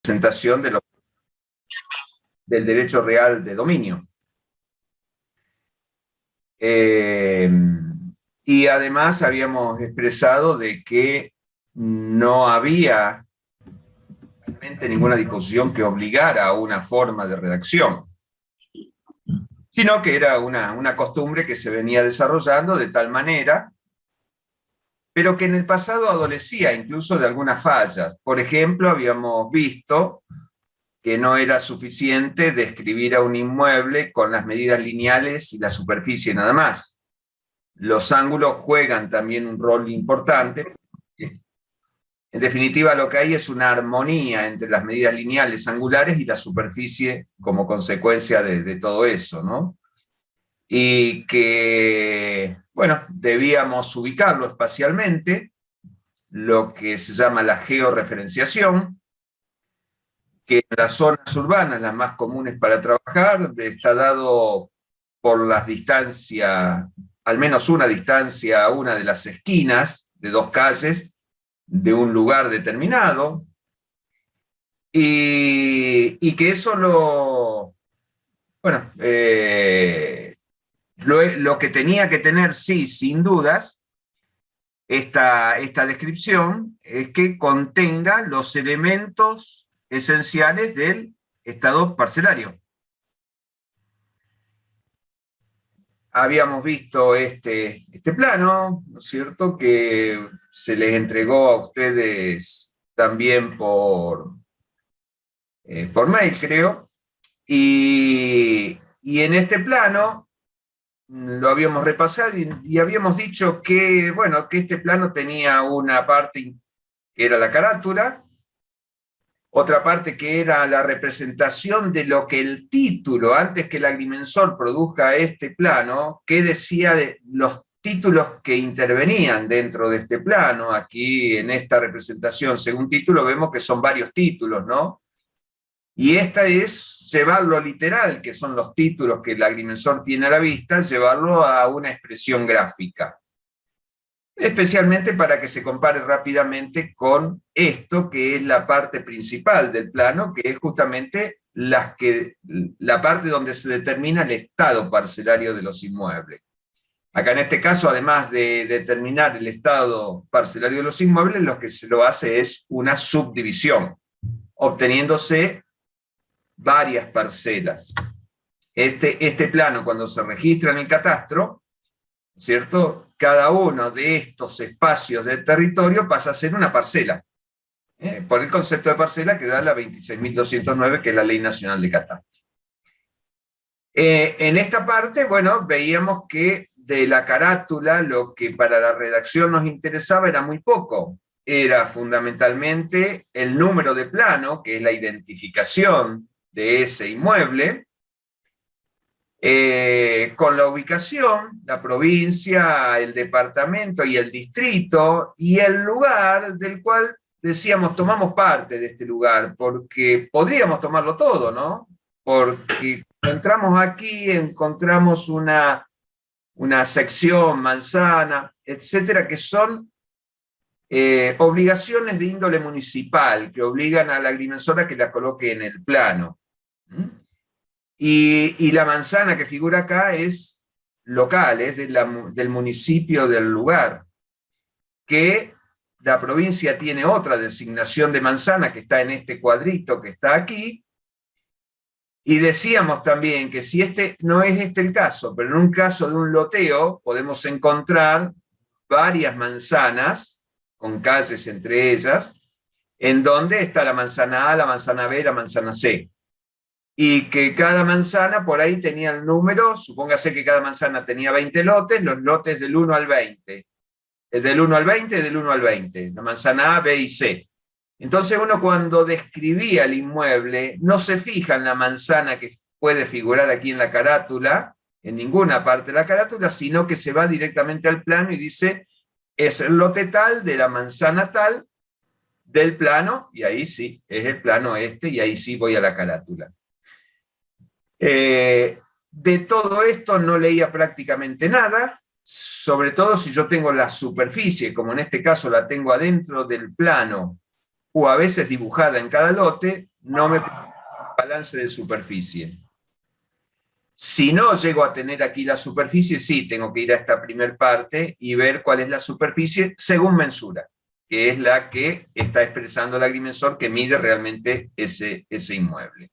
presentación del derecho real de dominio. Y además habíamos expresado de que no había realmente ninguna disposición que obligara a una forma de redacción, sino que era una costumbre que se venía desarrollando de tal manera, pero que en el pasado adolecía incluso de algunas fallas. Por ejemplo, habíamos visto que no era suficiente describir a un inmueble con las medidas lineales y la superficie nada más. Los ángulos juegan también un rol importante. En definitiva, lo que hay es una armonía entre las medidas lineales, angulares y la superficie como consecuencia de todo eso, ¿no? Y que, bueno, debíamos ubicarlo espacialmente, lo que se llama la georreferenciación, que en las zonas urbanas, las más comunes para trabajar, está dado por las distancias, al menos una distancia a una de las esquinas de dos calles de un lugar determinado, y que eso bueno, lo que tenía que tener, sí, sin dudas, esta descripción es que contenga los elementos esenciales del estado parcelario. Habíamos visto este plano, ¿no es cierto?, que se les entregó a ustedes también por mail, creo, y en este plano lo habíamos repasado y habíamos dicho que, bueno, que este plano tenía una parte que era la carátula, otra parte que era la representación de lo que el título, antes que el agrimensor produzca este plano, qué decía de los títulos que intervenían dentro de este plano. Aquí en esta representación, según título, vemos que son varios títulos, ¿no? Y esta es llevarlo literal, que son los títulos que el agrimensor tiene a la vista, llevarlo a una expresión gráfica. Especialmente para que se compare rápidamente con esto, que es la parte principal del plano, que es justamente la parte donde se determina el estado parcelario de los inmuebles. Acá en este caso, además de determinar el estado parcelario de los inmuebles, lo que se lo hace es una subdivisión, obteniéndose varias parcelas. Este plano, cuando se registra en el catastro, ¿cierto?, cada uno de estos espacios del territorio pasa a ser una parcela, por el concepto de parcela que da la 26.209, que es la Ley Nacional de Catastro. En esta parte, bueno, veíamos que de la carátula lo que para la redacción nos interesaba era muy poco. Era fundamentalmente el número de plano, que es la identificación de ese inmueble, con la ubicación, la provincia, el departamento y el distrito, y el lugar del cual decíamos tomamos parte de este lugar, porque podríamos tomarlo todo, ¿no? Porque cuando entramos aquí encontramos una sección, manzana, etcétera, que son obligaciones de índole municipal, que obligan a la agrimensora a que la coloque en el plano. Y la manzana que figura acá es local, es del municipio del lugar, que la provincia tiene otra designación de manzana que está en este cuadrito que está aquí, y decíamos también que si no es este el caso, pero en un caso de un loteo podemos encontrar varias manzanas, con calles entre ellas, en donde está la manzana A, la manzana B, la manzana C. Y que cada manzana por ahí tenía el número, supóngase que cada manzana tenía 20 lotes, los lotes del 1 al 20. Del 1 al 20, del 1 al 20. La manzana A, B y C. Entonces uno cuando describía el inmueble no se fija en la manzana que puede figurar aquí en la carátula, en ninguna parte de la carátula, sino que se va directamente al plano y dice, es el lote tal de la manzana tal del plano, y ahí sí, es el plano este, y ahí sí voy a la carátula. De todo esto no leía prácticamente nada, sobre todo si yo tengo la superficie, como en este caso la tengo adentro del plano, o a veces dibujada en cada lote, no me balance de superficie. Si no llego a tener aquí la superficie, sí, tengo que ir a esta primer parte y ver cuál es la superficie según mensura, que es la que está expresando el agrimensor que mide realmente ese inmueble.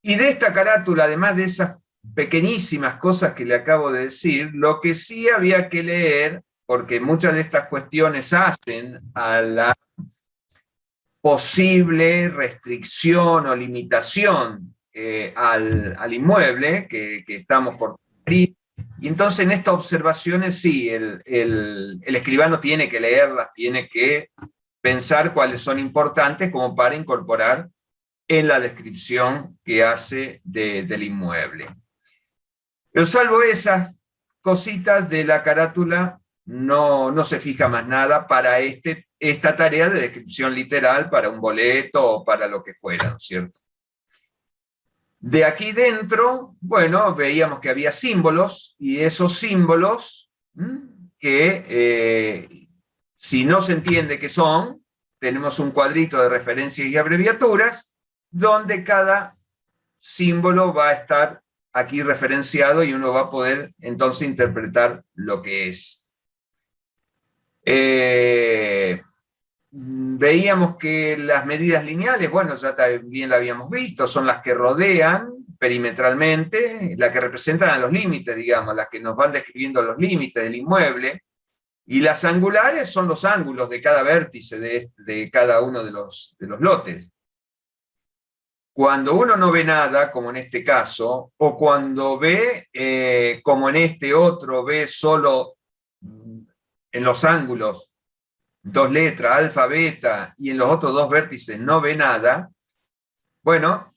Y de esta carátula, además de esas pequeñísimas cosas que le acabo de decir, lo que sí había que leer, porque muchas de estas cuestiones hacen a la posible restricción o limitación al inmueble que estamos por abrir. Y entonces en estas observaciones sí, el escribano tiene que leerlas, tiene que pensar cuáles son importantes como para incorporar en la descripción que hace del inmueble. Pero salvo esas cositas de la carátula, no se fija más nada para esta tarea de descripción literal, para un boleto o para lo que fuera, ¿no es cierto? De aquí dentro, bueno, veíamos que había símbolos, y esos símbolos que si no se entiende qué son, tenemos un cuadrito de referencias y abreviaturas, donde cada símbolo va a estar aquí referenciado y uno va a poder entonces interpretar lo que es. Veíamos que las medidas lineales, bueno, ya también la habíamos visto, son las que rodean perimetralmente, las que representan a los límites, digamos, las que nos van describiendo los límites del inmueble, y las angulares son los ángulos de cada vértice de cada uno de los lotes. Cuando uno no ve nada, como en este caso, o cuando ve, como en este otro, ve solo en los ángulos dos letras, alfa, beta, y en los otros dos vértices no ve nada, bueno,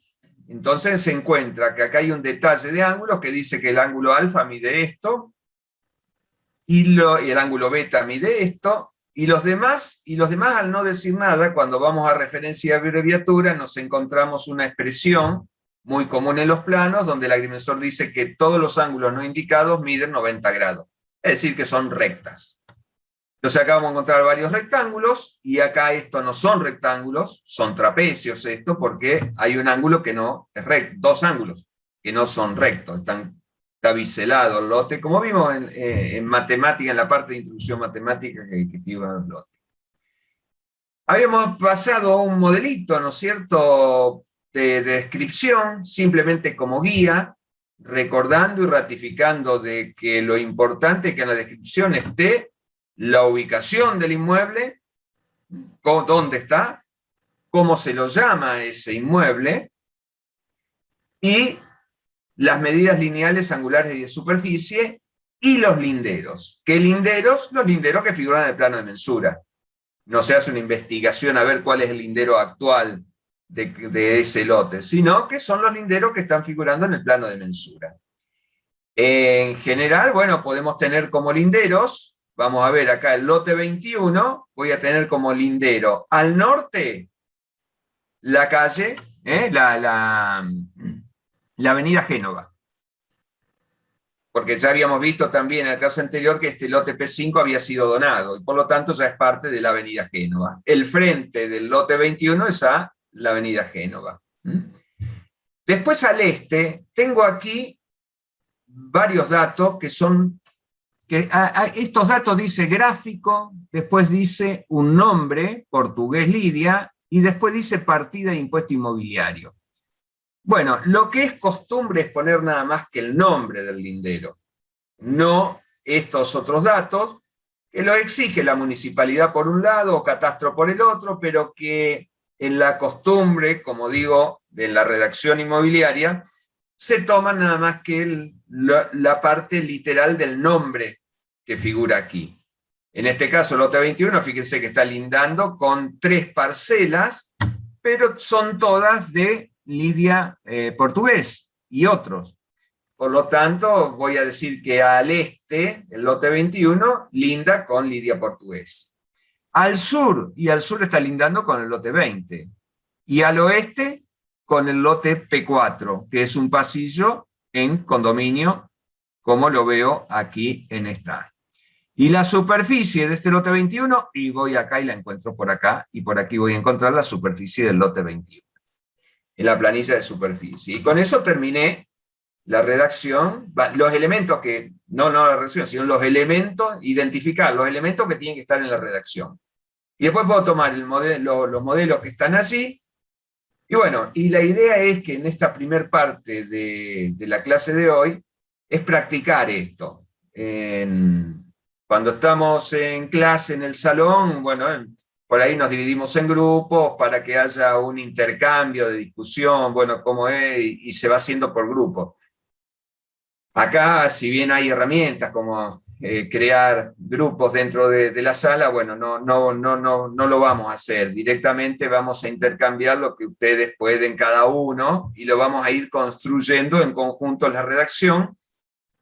entonces se encuentra que acá hay un detalle de ángulos que dice que el ángulo alfa mide esto, y el ángulo beta mide esto, y los demás al no decir nada, cuando vamos a referencia y abreviatura, nos encontramos una expresión muy común en los planos, donde el agrimensor dice que todos los ángulos no indicados miden 90 grados, es decir, que son rectas. Entonces acá vamos a encontrar varios rectángulos, y acá estos no son rectángulos, son trapecios esto, porque hay un ángulo que no es recto, dos ángulos que no son rectos, está biselado el lote, como vimos en matemática, en la parte de introducción matemática que figura el lote. Habíamos pasado un modelito, ¿no es cierto?, de descripción, simplemente como guía, recordando y ratificando de que lo importante es que en la descripción esté la ubicación del inmueble, dónde está, cómo se lo llama ese inmueble, y las medidas lineales, angulares y de superficie, y los linderos. ¿Qué linderos? Los linderos que figuran en el plano de mensura. No se hace una investigación a ver cuál es el lindero actual de ese lote, sino que son los linderos que están figurando en el plano de mensura. En general, bueno, podemos tener como linderos, vamos a ver acá el lote 21, voy a tener como lindero al norte la calle, la avenida Génova. Porque ya habíamos visto también en la clase anterior que este lote P5 había sido donado, y por lo tanto ya es parte de la avenida Génova. El frente del lote 21 es a la avenida Génova. Después al este, tengo aquí varios datos que son... estos datos dice gráfico, después dice un nombre, portugués Lidia, y después dice partida de impuesto inmobiliario. Bueno, lo que es costumbre es poner nada más que el nombre del lindero, no estos otros datos, que lo exige la municipalidad por un lado o catastro por el otro, pero que en la costumbre, como digo, de la redacción inmobiliaria, se toma nada más que la parte literal del nombre que figura aquí. En este caso, el lote 21, fíjense que está lindando con 3 parcelas, pero son todas de Lidia Portugués y otros. Por lo tanto, voy a decir que al este, el lote 21, linda con Lidia Portugués. Al sur está lindando con el lote 20. Y al oeste, con el lote P4, que es un pasillo en condominio, como lo veo aquí en esta. Y la superficie de este lote 21, y voy acá y la encuentro por acá, y por aquí voy a encontrar la superficie del lote 21. en la planilla de superficie. Y con eso terminé la redacción, los elementos que, no la redacción, sino los elementos, identificar los elementos que tienen que estar en la redacción. Y después puedo tomar los modelos que están allí. Y bueno, y la idea es que en esta primer parte de la clase de hoy es practicar esto. Cuando estamos en clase en el salón, bueno, por ahí nos dividimos en grupos para que haya un intercambio de discusión, bueno, cómo es, y se va haciendo por grupos. Acá, si bien hay herramientas como crear grupos dentro de la sala, bueno, no lo vamos a hacer. Directamente vamos a intercambiar lo que ustedes pueden cada uno y lo vamos a ir construyendo en conjunto la redacción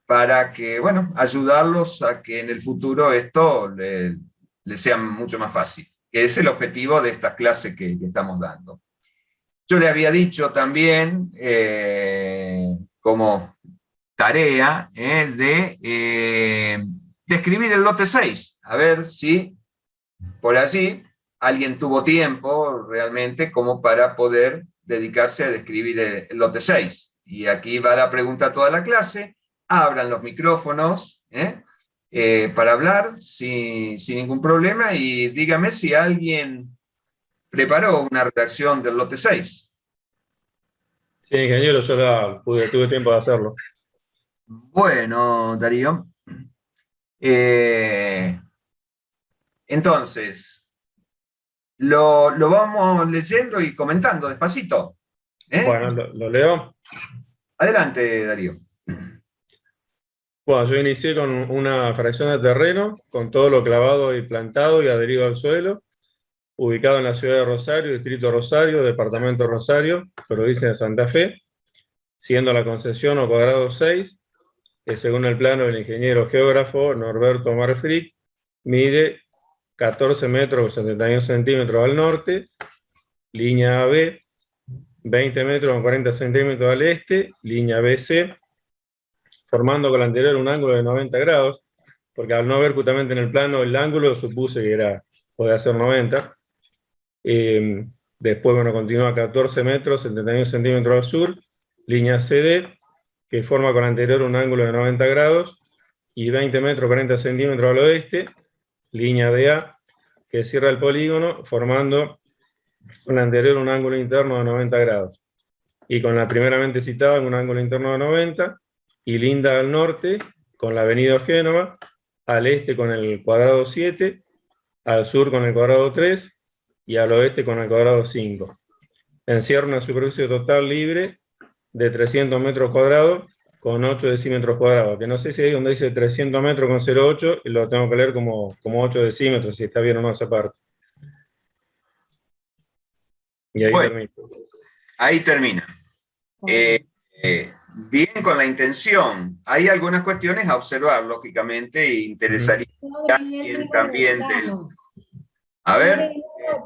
para que, bueno, ayudarlos a que en el futuro esto les sea mucho más fácil. Que es el objetivo de estas clases que estamos dando. Yo le había dicho también, como tarea, de escribir el lote 6, a ver si por allí alguien tuvo tiempo realmente como para poder dedicarse a describir el lote 6. Y aquí va la pregunta a toda la clase, abran los micrófonos para hablar sin ningún problema y dígame si alguien preparó una redacción del lote 6. Sí, ingeniero, yo tuve tiempo de hacerlo. Bueno, Darío. Entonces, lo vamos leyendo y comentando despacito. Bueno, lo leo. Adelante, Darío. Bueno, yo inicié con una fracción de terreno, con todo lo clavado y plantado y adherido al suelo, ubicado en la ciudad de Rosario, distrito Rosario, departamento Rosario, provincia de Santa Fe, siguiendo la concesión o cuadrado 6, que según el plano del ingeniero geógrafo Norberto Marfric, mide 14 metros con 71 centímetros al norte, línea AB, 20 metros con 40 centímetros al este, línea BC, formando con la anterior un ángulo de 90 grados, porque al no ver justamente en el plano el ángulo, supuse que podía ser 90. Después, bueno, continúa 14 metros, 71 centímetros al sur, línea CD, que forma con la anterior un ángulo de 90 grados, y 20 metros, 40 centímetros al oeste, línea DA, que cierra el polígono, formando con la anterior un ángulo interno de 90 grados. Y con la primeramente citada, un ángulo interno de 90, y linda al norte con la avenida Génova, al este con el cuadrado 7, al sur con el cuadrado 3 y al oeste con el cuadrado 5. Encierra una superficie total libre de 300 metros cuadrados con 8 decímetros cuadrados, que no sé si ahí donde dice 300 metros con 0,8 lo tengo que leer como 8 decímetros, si está bien o no esa parte. Y ahí bueno, termino. Ahí termina. Bien con la intención. Hay algunas cuestiones a observar, lógicamente, e interesaría a alguien también del... A ver.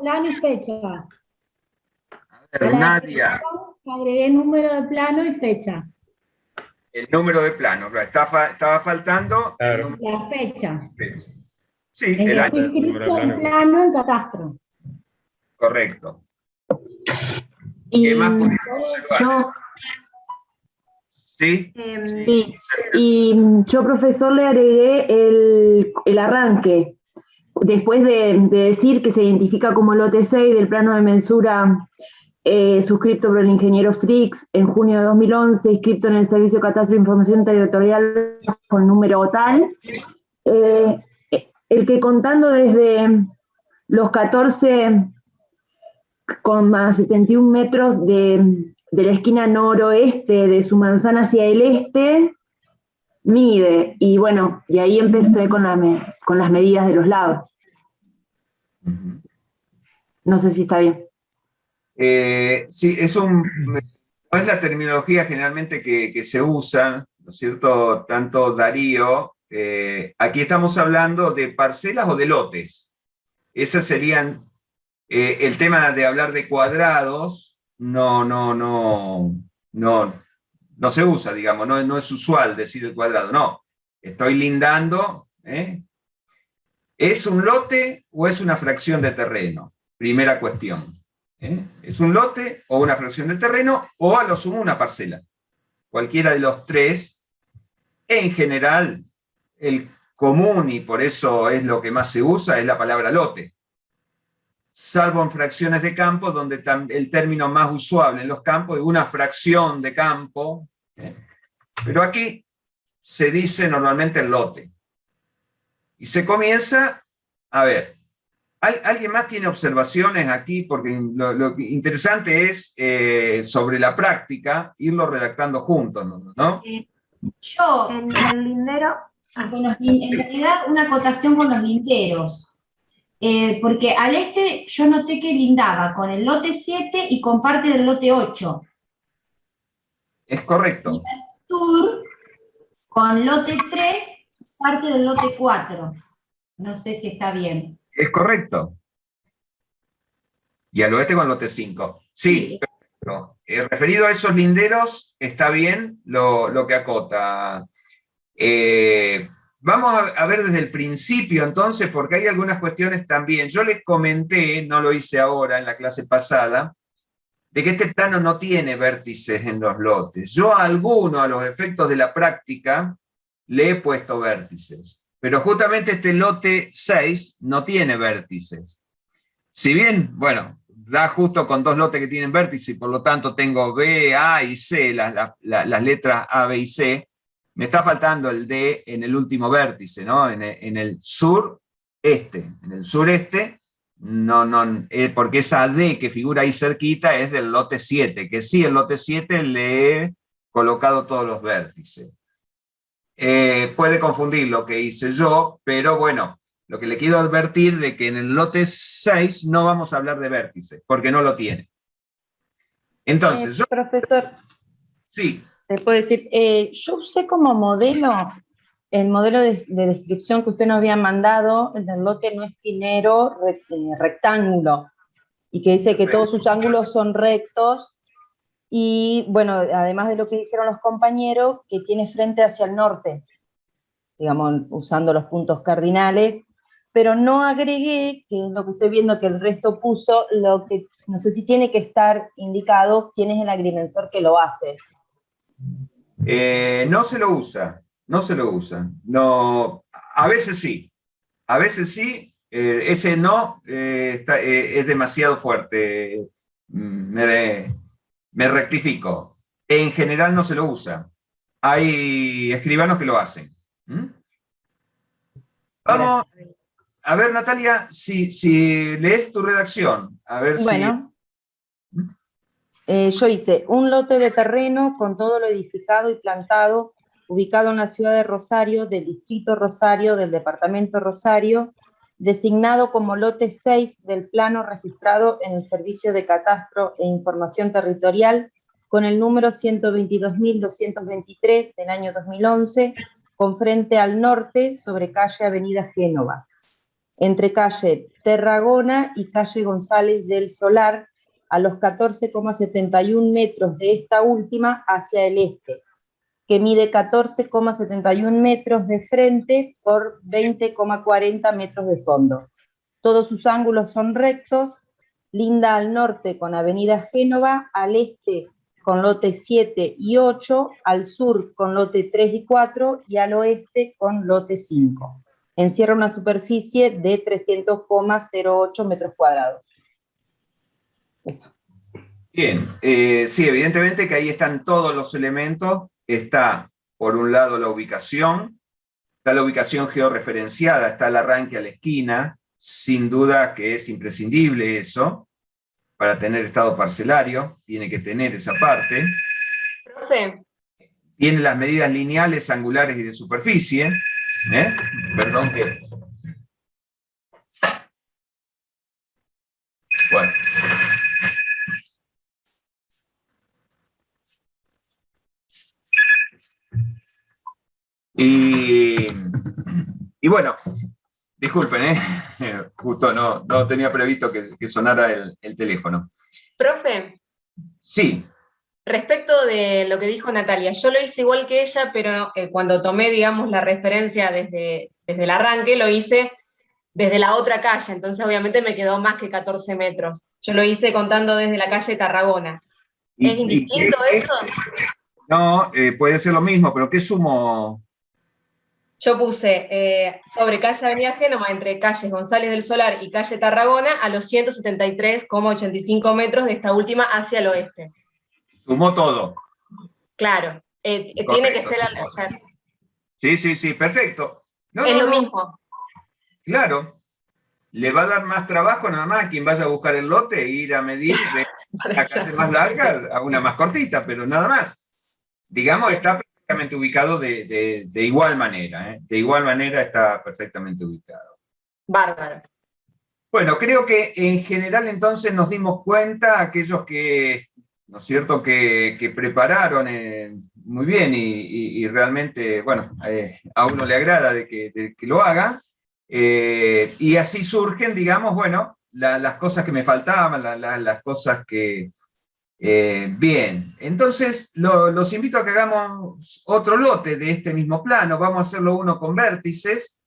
Plano y fecha. A ver, Nadia. Agregué el número de plano y fecha. El número de plano, estaba faltando claro. La fecha. Sí, el año. Fue inscrito el plano en catastro. Correcto. Y ¿Qué más podemos observar? ¿Sí? Sí, y yo, profesor, le agregué el arranque. Después de decir que se identifica como lote 6 del plano de mensura suscripto por el ingeniero Frix en junio de 2011, inscripto en el Servicio Catastro de Información Territorial con número tal, el que contando desde los 14,71 metros de la esquina noroeste de su manzana hacia el este, mide, y bueno, y ahí empecé con las medidas de los lados. No sé si está bien. Sí, no es la terminología generalmente que se usa, ¿no es cierto? Tanto Darío, aquí estamos hablando de parcelas o de lotes. Esas serían, el tema de hablar de cuadrados, no se usa, digamos, no es usual decir el cuadrado, no. Estoy lindando, ¿es un lote o es una fracción de terreno? Primera cuestión. Es un lote o una fracción de terreno o a lo sumo una parcela. Cualquiera de los tres. En general, el común, y por eso es lo que más se usa, es la palabra lote. Salvo en fracciones de campo, donde el término más usual en los campos es una fracción de campo. Pero aquí se dice normalmente el lote. Y se comienza, a ver, ¿alguien más tiene observaciones aquí? Porque lo interesante es, sobre la práctica, irlo redactando juntos, ¿no? Yo, en el lindero, en realidad una acotación con los linderos. Porque al este yo noté que lindaba con el lote 7 y con parte del lote 8. Es correcto. Y al sur, con lote 3, parte del lote 4. No sé si está bien. Es correcto. Y al oeste con lote 5. Sí, pero referido a esos linderos, está bien lo que acota. Vamos a ver desde el principio entonces, porque hay algunas cuestiones también. Yo les comenté, no lo hice ahora en la clase pasada, de que este plano no tiene vértices en los lotes. Yo a alguno, a los efectos de la práctica, le he puesto vértices. Pero justamente este lote 6 no tiene vértices. Si bien, bueno, da justo con dos lotes que tienen vértices, y por lo tanto tengo B, A y C, las letras A, B y C, me está faltando el D en el último vértice, ¿no? En el sureste. En el sureste, porque esa D que figura ahí cerquita es del lote 7, que sí, el lote 7 le he colocado todos los vértices. Puede confundir lo que hice yo, pero bueno, lo que le quiero advertir de que en el lote 6 no vamos a hablar de vértices, porque no lo tiene. Entonces, profesor, sí. te puedo decir, yo usé como modelo el modelo de descripción que usted nos había mandado, el del lote no esquinero rectángulo, y que dice que todos sus ángulos son rectos, y bueno, además de lo que dijeron los compañeros, que tiene frente hacia el norte, digamos, usando los puntos cardinales, pero no agregué, que es lo que estoy viendo que el resto puso, lo que no sé si tiene que estar indicado quién es el agrimensor que lo hace. No se lo usa, no se lo usa. No, a veces sí, ese no es demasiado fuerte. Me rectifico. En general no se lo usa. Hay escribanos que lo hacen. Vamos, a ver, Natalia, si lees tu redacción, a ver bueno. Yo hice un lote de terreno con todo lo edificado y plantado, ubicado en la ciudad de Rosario, del distrito Rosario, del departamento Rosario, designado como lote 6 del plano registrado en el Servicio de Catastro e Información Territorial, con el número 122.223 del año 2011, con frente al norte sobre calle Avenida Génova, entre calle Tarragona y calle González del Solar, a los 14,71 metros de esta última hacia el este, que mide 14,71 metros de frente por 20,40 metros de fondo. Todos sus ángulos son rectos, linda al norte con Avenida Génova, al este con lote 7 y 8, al sur con lote 3 y 4 y al oeste con lote 5. Encierra una superficie de 300,08 metros cuadrados. Eso. Bien, sí, evidentemente que ahí están todos los elementos. Está, por un lado, la ubicación, está la ubicación georreferenciada, está el arranque a la esquina, sin duda que es imprescindible eso, para tener estado parcelario, tiene que tener esa parte. Profe. Tiene las medidas lineales, angulares y de superficie. Perdón que... Bueno. Y bueno, disculpen, justo no tenía previsto que sonara el teléfono. Profe. Sí. Respecto de lo que dijo Natalia, yo lo hice igual que ella, pero cuando tomé, digamos, la referencia desde el arranque, lo hice desde la otra calle, entonces obviamente me quedó más que 14 metros. Yo lo hice contando desde la calle Tarragona. ¿Es indistinto eso? No, puede ser lo mismo, pero ¿qué sumo? Yo puse sobre calle Avenida Génova, entre calles González del Solar y calle Tarragona, a los 173,85 metros de esta última hacia el oeste. Sumó todo. Claro, tiene que ser al hacer. Sí, perfecto. No, Es no, lo no, mismo. claro. Le va a dar más trabajo nada más a quien vaya a buscar el lote e ir a medir de la calle más larga a una más cortita, pero nada más. Digamos, está perfectamente ubicado de igual manera, ¿eh? De igual manera está perfectamente ubicado. Bárbaro. Bueno, creo que en general entonces nos dimos cuenta, aquellos que, ¿no es cierto?, que prepararon muy bien y realmente, bueno, a uno le agrada de que lo haga. Y así surgen, digamos, bueno, las cosas que me faltaban, las cosas que... bien, entonces los invito a que hagamos otro lote de este mismo plano. Vamos a hacerlo uno con vértices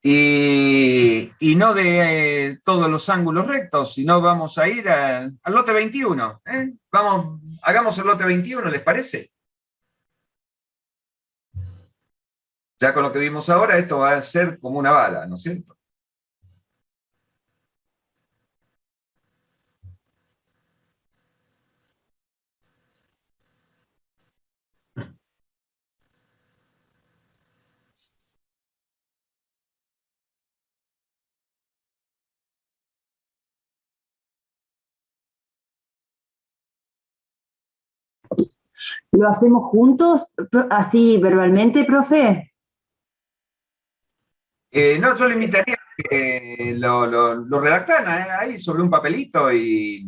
y no de todos los ángulos rectos, sino vamos a ir al lote 21. Vamos, hagamos el lote 21, ¿les parece? Ya con lo que vimos ahora, esto va a ser como una bala, ¿no es cierto? ¿Lo hacemos juntos, así verbalmente, profe? No, yo le invitaría a que lo redactaran ahí sobre un papelito y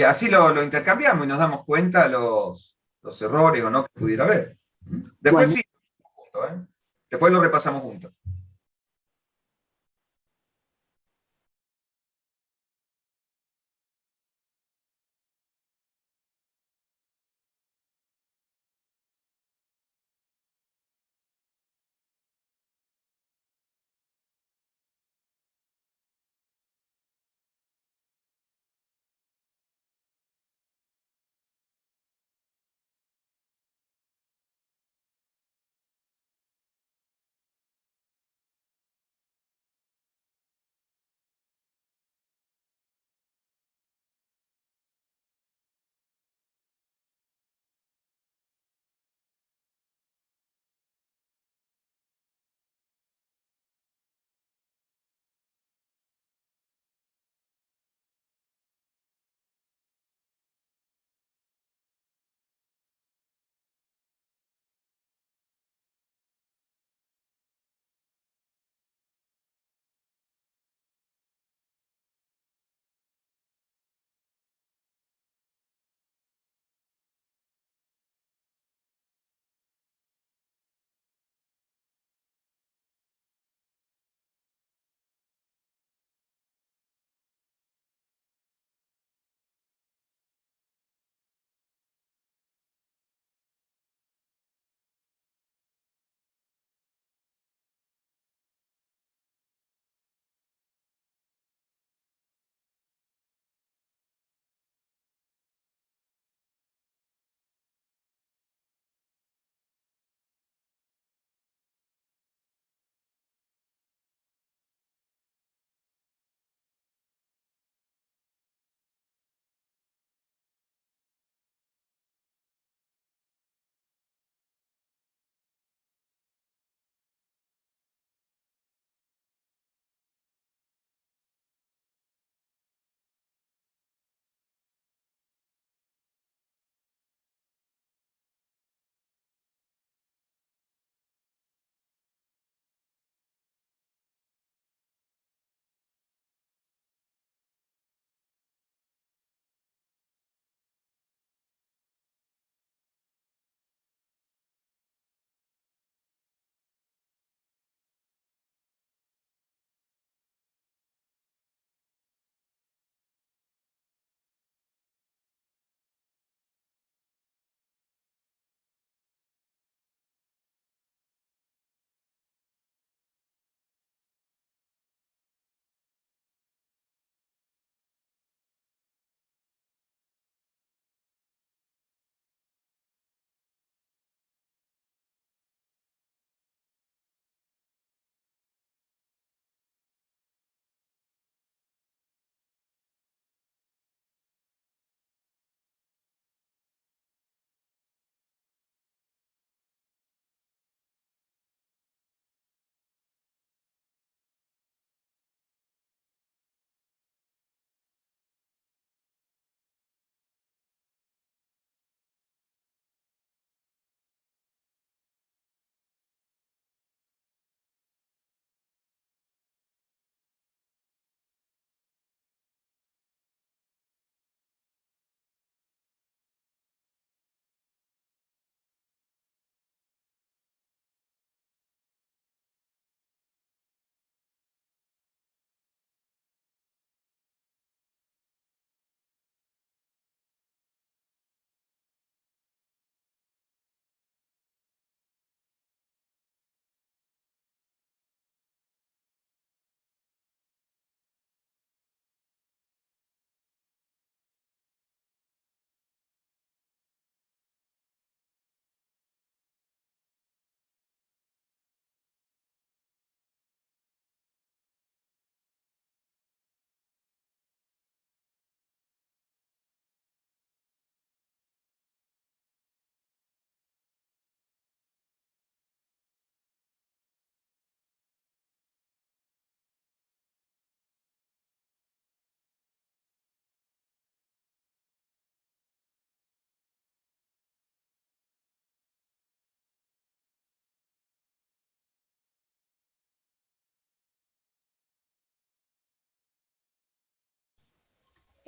así lo intercambiamos y nos damos cuenta los errores o no que pudiera haber. Después Bueno. sí, después lo repasamos juntos.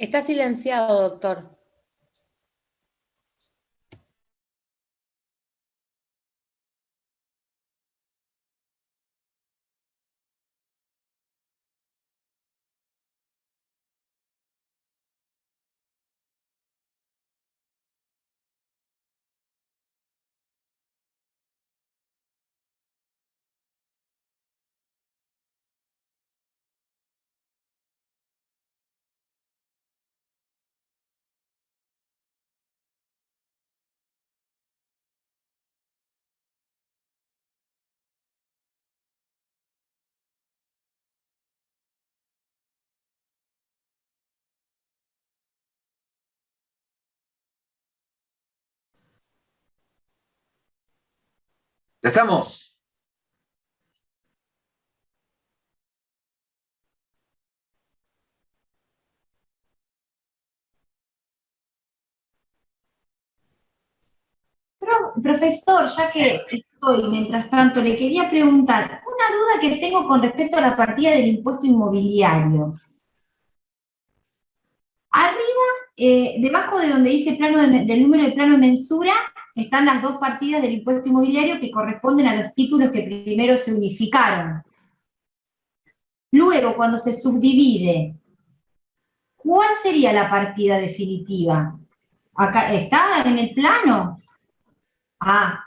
Está silenciado, doctor. ¿Ya estamos? Profesor, ya que estoy, mientras tanto, le quería preguntar una duda que tengo con respecto a la partida del impuesto inmobiliario. Arriba, debajo de donde dice del número de plano de mensura, están las dos partidas del impuesto inmobiliario que corresponden a los títulos que primero se unificaron. Luego, cuando se subdivide, ¿cuál sería la partida definitiva? ¿Acá está en el plano? Ah,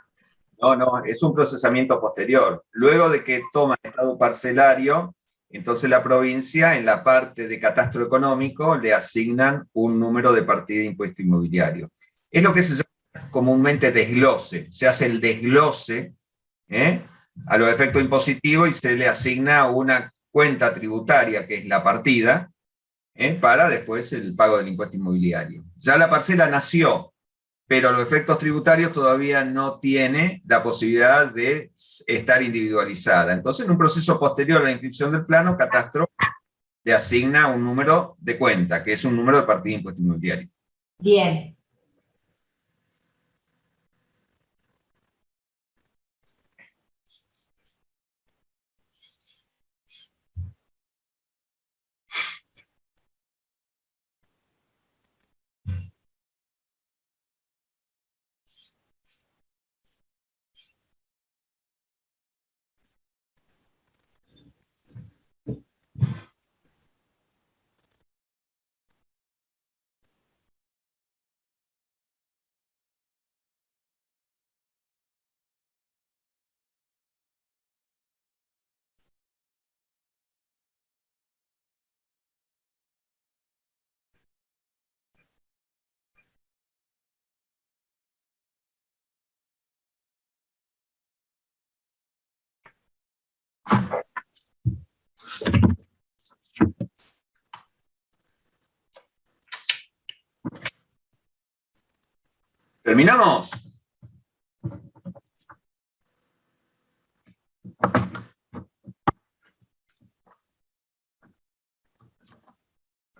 No, es un procesamiento posterior. Luego de que toma el estado parcelario, entonces la provincia, en la parte de catastro económico, le asignan un número de partida de impuesto inmobiliario. Es lo que se llama comúnmente desglose. Se hace el desglose a los efectos impositivos y se le asigna una cuenta tributaria, que es la partida, para después el pago del impuesto inmobiliario. Ya la parcela nació, pero los efectos tributarios todavía no tiene la posibilidad de estar individualizada. Entonces, en un proceso posterior a la inscripción del plano, Catastro le asigna un número de cuenta, que es un número de partida de impuesto inmobiliario. bien. ¿Terminamos?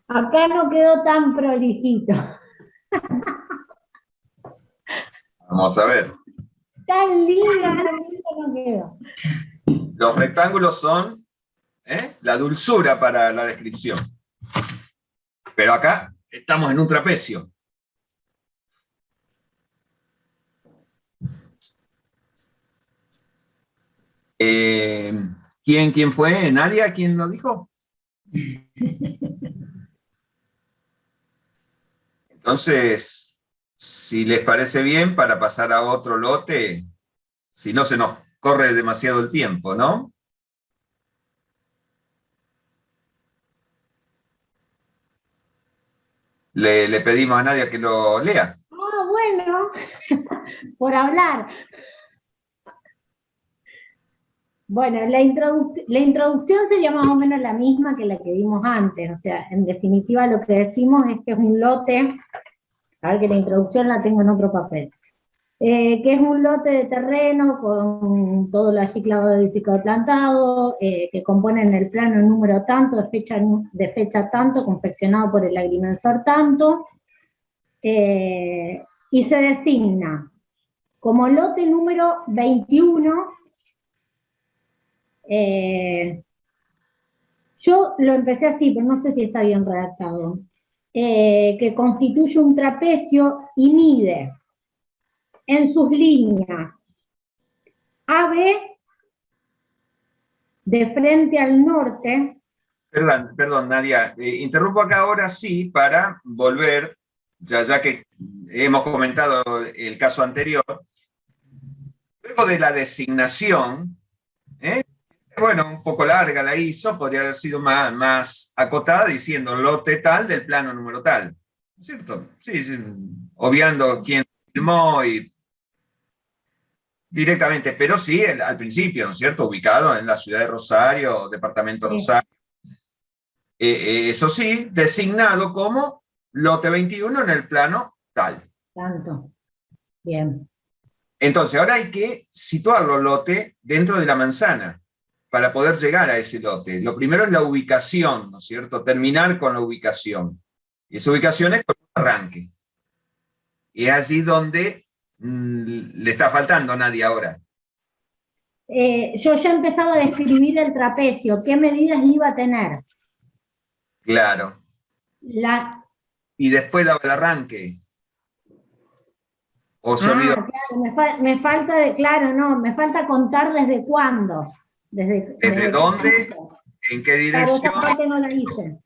Acá no quedó tan prolijito. Vamos a ver. Tan linda no quedó. Los rectángulos son la dulzura para la descripción. Pero acá estamos en un trapecio. ¿Quién fue? ¿Nadia? ¿Quién lo dijo? Entonces, si les parece bien, para pasar a otro lote, si no se nos corre demasiado el tiempo, ¿no? Le pedimos a Nadia que lo lea. Ah, bueno, por hablar. Bueno, la introducción sería más o menos la misma que la que dimos antes, o sea, en definitiva lo que decimos es que es un lote, a ver que la introducción la tengo en otro papel, que es un lote de terreno con todo lo allí clavado, edificado y plantado, que compone en el plano el número tanto, de fecha tanto, confeccionado por el agrimensor tanto, y se designa como lote número 21. Yo lo empecé así, pero no sé si está bien redactado. que constituye un trapecio y mide en sus líneas AB de frente al norte. Perdón, Nadia, interrumpo acá ahora sí para volver, ya que hemos comentado el caso anterior, luego de la designación, bueno, un poco larga la hizo, podría haber sido más acotada diciendo lote tal del plano número tal, ¿no es cierto? Sí, obviando quién filmó y directamente, pero sí al principio, ¿no es cierto? Ubicado en la ciudad de Rosario, departamento de Rosario. Eso sí, designado como lote 21 en el plano tal. Tanto. Bien. Entonces, ahora hay que situarlo lote dentro de la manzana para poder llegar a ese lote. Lo primero es la ubicación, ¿no es cierto? Terminar con la ubicación. Y esa ubicación es con un arranque. Y es allí donde le está faltando a nadie ahora. Yo ya empezaba a describir el trapecio. ¿Qué medidas iba a tener? Claro. Y después daba el arranque. O se olvidó. Claro, me falta contar desde cuándo. ¿Desde dónde? ¿En qué dirección? Claro, esa parte no la hice.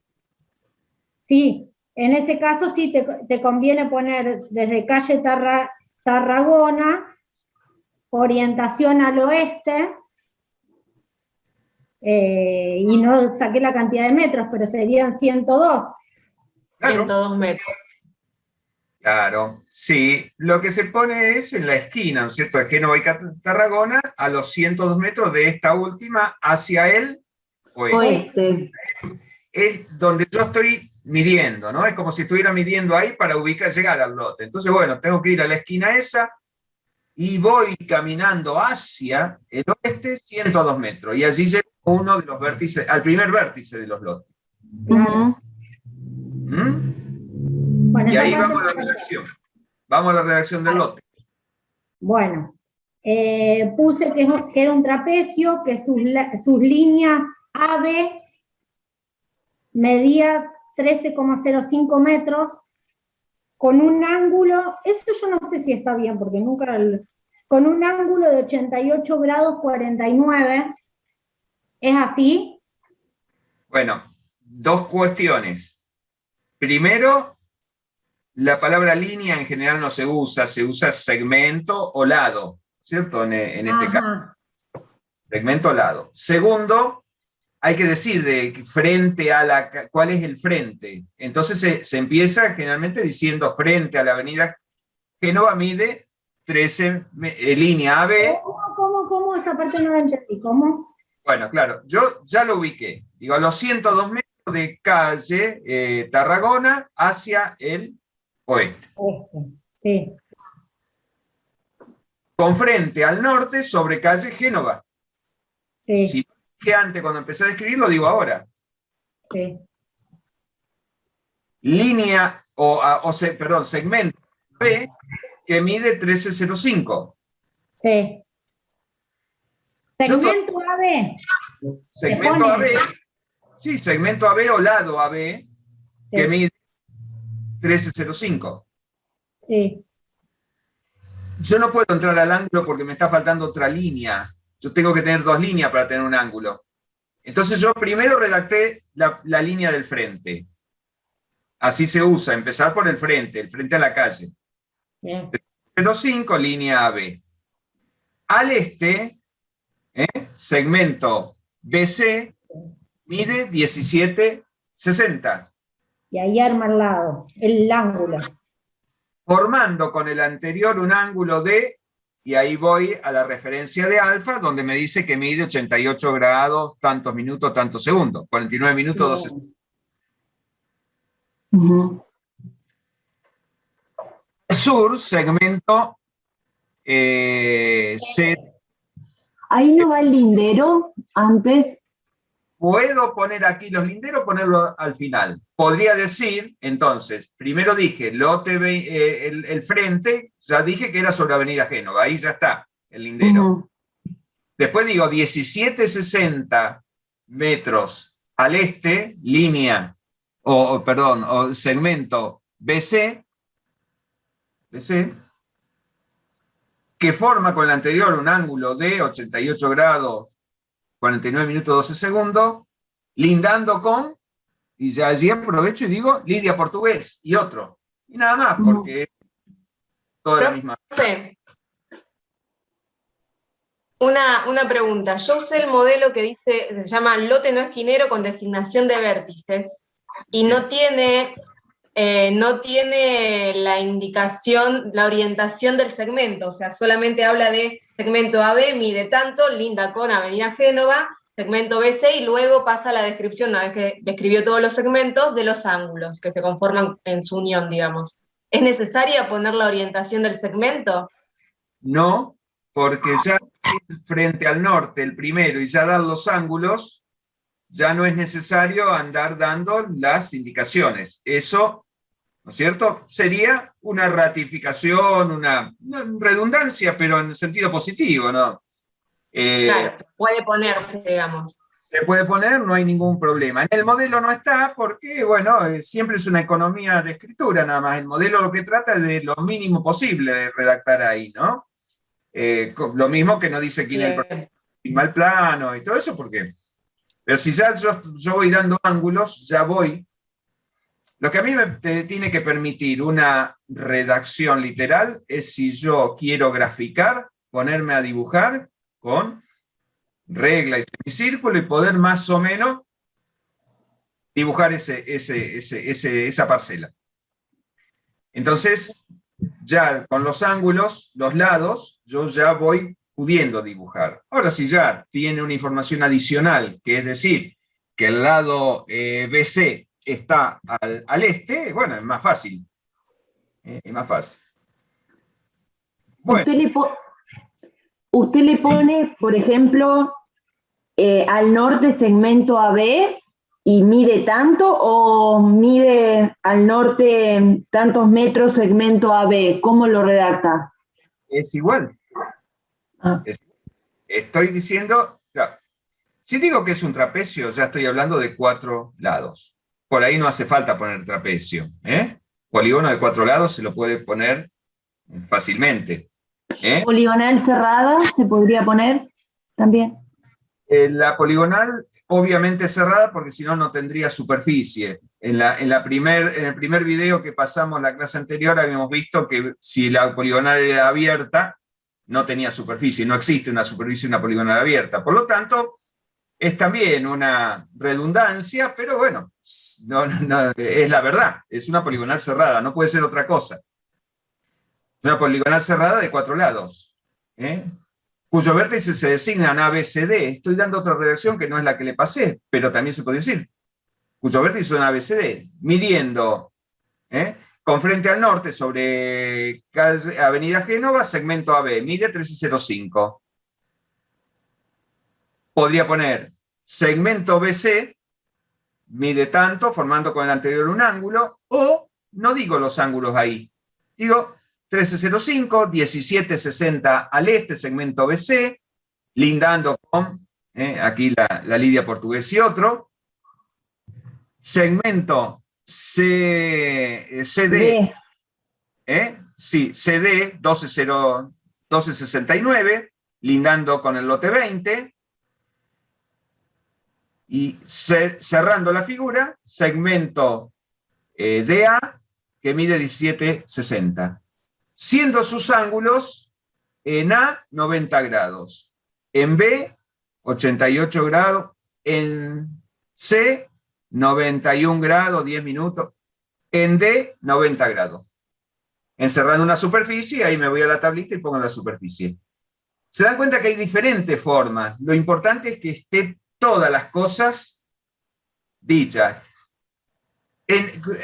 Sí, en ese caso sí te conviene poner desde calle Tarragona, orientación al oeste, y no saqué la cantidad de metros, pero serían 102. Claro. 102 metros. Claro, sí. Lo que se pone es en la esquina, ¿no es cierto?, de Génova y Tarragona, a los 102 metros de esta última hacia el oeste. Es donde yo estoy midiendo, ¿no? Es como si estuviera midiendo ahí para llegar al lote. Entonces, bueno, tengo que ir a la esquina esa y voy caminando hacia el oeste 102 metros. Y allí llego a uno de los vértices, al primer vértice de los lotes. Claro. Bueno, y ahí vamos a la redacción. Vamos a la redacción del lote. Bueno, puse que era un trapecio, que sus líneas AB medía 13,05 metros, con un ángulo, eso yo no sé si está bien, porque nunca, con un ángulo de 88 grados 49, ¿es así? Bueno, dos cuestiones. Primero, la palabra línea en general no se usa segmento o lado, ¿cierto? En este caso. Segmento o lado. Segundo, hay que decir de frente a cuál es el frente. Entonces se empieza generalmente diciendo frente a la avenida Génova mide 13, línea AB. ¿Cómo? Esa parte no la entendí. ¿Cómo? Bueno, claro, yo ya lo ubiqué. Digo, a los 102 metros de calle Tarragona hacia el oeste. Sí. Con frente al norte sobre calle Génova. Sí. Si no dije antes cuando empecé a escribir, lo digo ahora. Sí. Línea, segmento B, que mide 13,05. Sí. Segmento AB. Segmento AB. Sí, segmento AB o lado AB, que mide 13,05. Sí. Yo no puedo entrar al ángulo porque me está faltando otra línea. Yo tengo que tener dos líneas para tener un ángulo. Entonces yo primero redacté la línea del frente. Así se usa, empezar por el frente a la calle. 13,05, línea AB. Al este, segmento BC, mide 17,60. Y ahí arma al lado, el ángulo. Formando con el anterior un ángulo de, y ahí voy a la referencia de alfa, donde me dice que mide 88 grados, tantos minutos, tantos segundos, 49 minutos, 12 segundos. Sur, segmento C. Ahí no va el lindero antes. Puedo poner aquí los linderos, ponerlo al final. Podría decir, entonces, primero dije, lote el frente, ya dije que era sobre Avenida Génova, ahí ya está el lindero. Después digo 17,60 metros al este, línea o segmento BC, que forma con el anterior un ángulo de 88 grados, 49 minutos 12 segundos, lindando con, y ya allí aprovecho y digo, Lidia Portugués y otro. Y nada más, porque es toda la misma. Una pregunta. Yo usé el modelo que dice, se llama lote no esquinero con designación de vértices, y no tiene la indicación, la orientación del segmento, o sea, solamente habla de segmento AB, mide tanto, linda con Avenida Génova, segmento BC, y luego pasa a la descripción, una vez que describió todos los segmentos, de los ángulos que se conforman en su unión, digamos. ¿Es necesaria poner la orientación del segmento? No, porque ya frente al norte, el primero, y ya dar los ángulos, ya no es necesario andar dando las indicaciones. Eso, ¿no es cierto?, sería una ratificación, una redundancia, pero en sentido positivo, ¿no? Claro, puede ponerse, digamos. Se puede poner, no hay ningún problema. En el modelo no está porque, bueno, siempre es una economía de escritura nada más. El modelo lo que trata es de lo mínimo posible de redactar ahí, ¿no? Lo mismo que no dice quién es el mal plano y todo eso, porque... Pero si ya yo voy dando ángulos, ya voy... Lo que a mí me tiene que permitir una redacción literal es si yo quiero graficar, ponerme a dibujar con regla y semicírculo y poder más o menos dibujar esa parcela. Entonces, ya con los ángulos, los lados, yo ya voy pudiendo dibujar. Ahora, si ya tiene una información adicional, que es decir, que el lado BC está al este, bueno, es más fácil. Es más fácil. Bueno. Usted le pone, por ejemplo, al norte segmento AB y mide tanto, o mide al norte tantos metros segmento AB. ¿Cómo lo redacta? Es igual. Estoy diciendo, claro, si digo que es un trapecio, ya estoy hablando de 4 lados. Por ahí no hace falta poner trapecio. Polígono de 4 lados se lo puede poner fácilmente. ¿Poligonal cerrada se podría poner también? La poligonal, obviamente cerrada, porque si no, no tendría superficie. En el primer video que pasamos la clase anterior, habíamos visto que si la poligonal era abierta, no tenía superficie. No existe una superficie, una poligonal abierta. Por lo tanto, es también una redundancia, pero bueno, no, es la verdad. Es una poligonal cerrada, no puede ser otra cosa. Una poligonal cerrada de 4 lados, cuyo vértice se designan ABCD. Estoy dando otra redacción que no es la que le pasé, pero también se puede decir. Cuyo vértice son ABCD, midiendo con frente al norte sobre Avenida Génova, segmento AB, mide 13,05. Podría poner segmento BC, mide tanto, formando con el anterior un ángulo, o no digo los ángulos ahí, digo 13,05, 17,60 al este, segmento BC, lindando con, aquí la Lidia Portugués y otro, segmento CD, sí, CD 12,69, lindando con el lote 20, y cerrando la figura, segmento DA, que mide 17,60. Siendo sus ángulos en A 90 grados, en B 88 grados, en C 91 grados, 10 minutos, en D 90 grados. Encerrando una superficie, ahí me voy a la tablita y pongo la superficie. Se dan cuenta que hay diferentes formas. Lo importante es que esté todas las cosas dichas.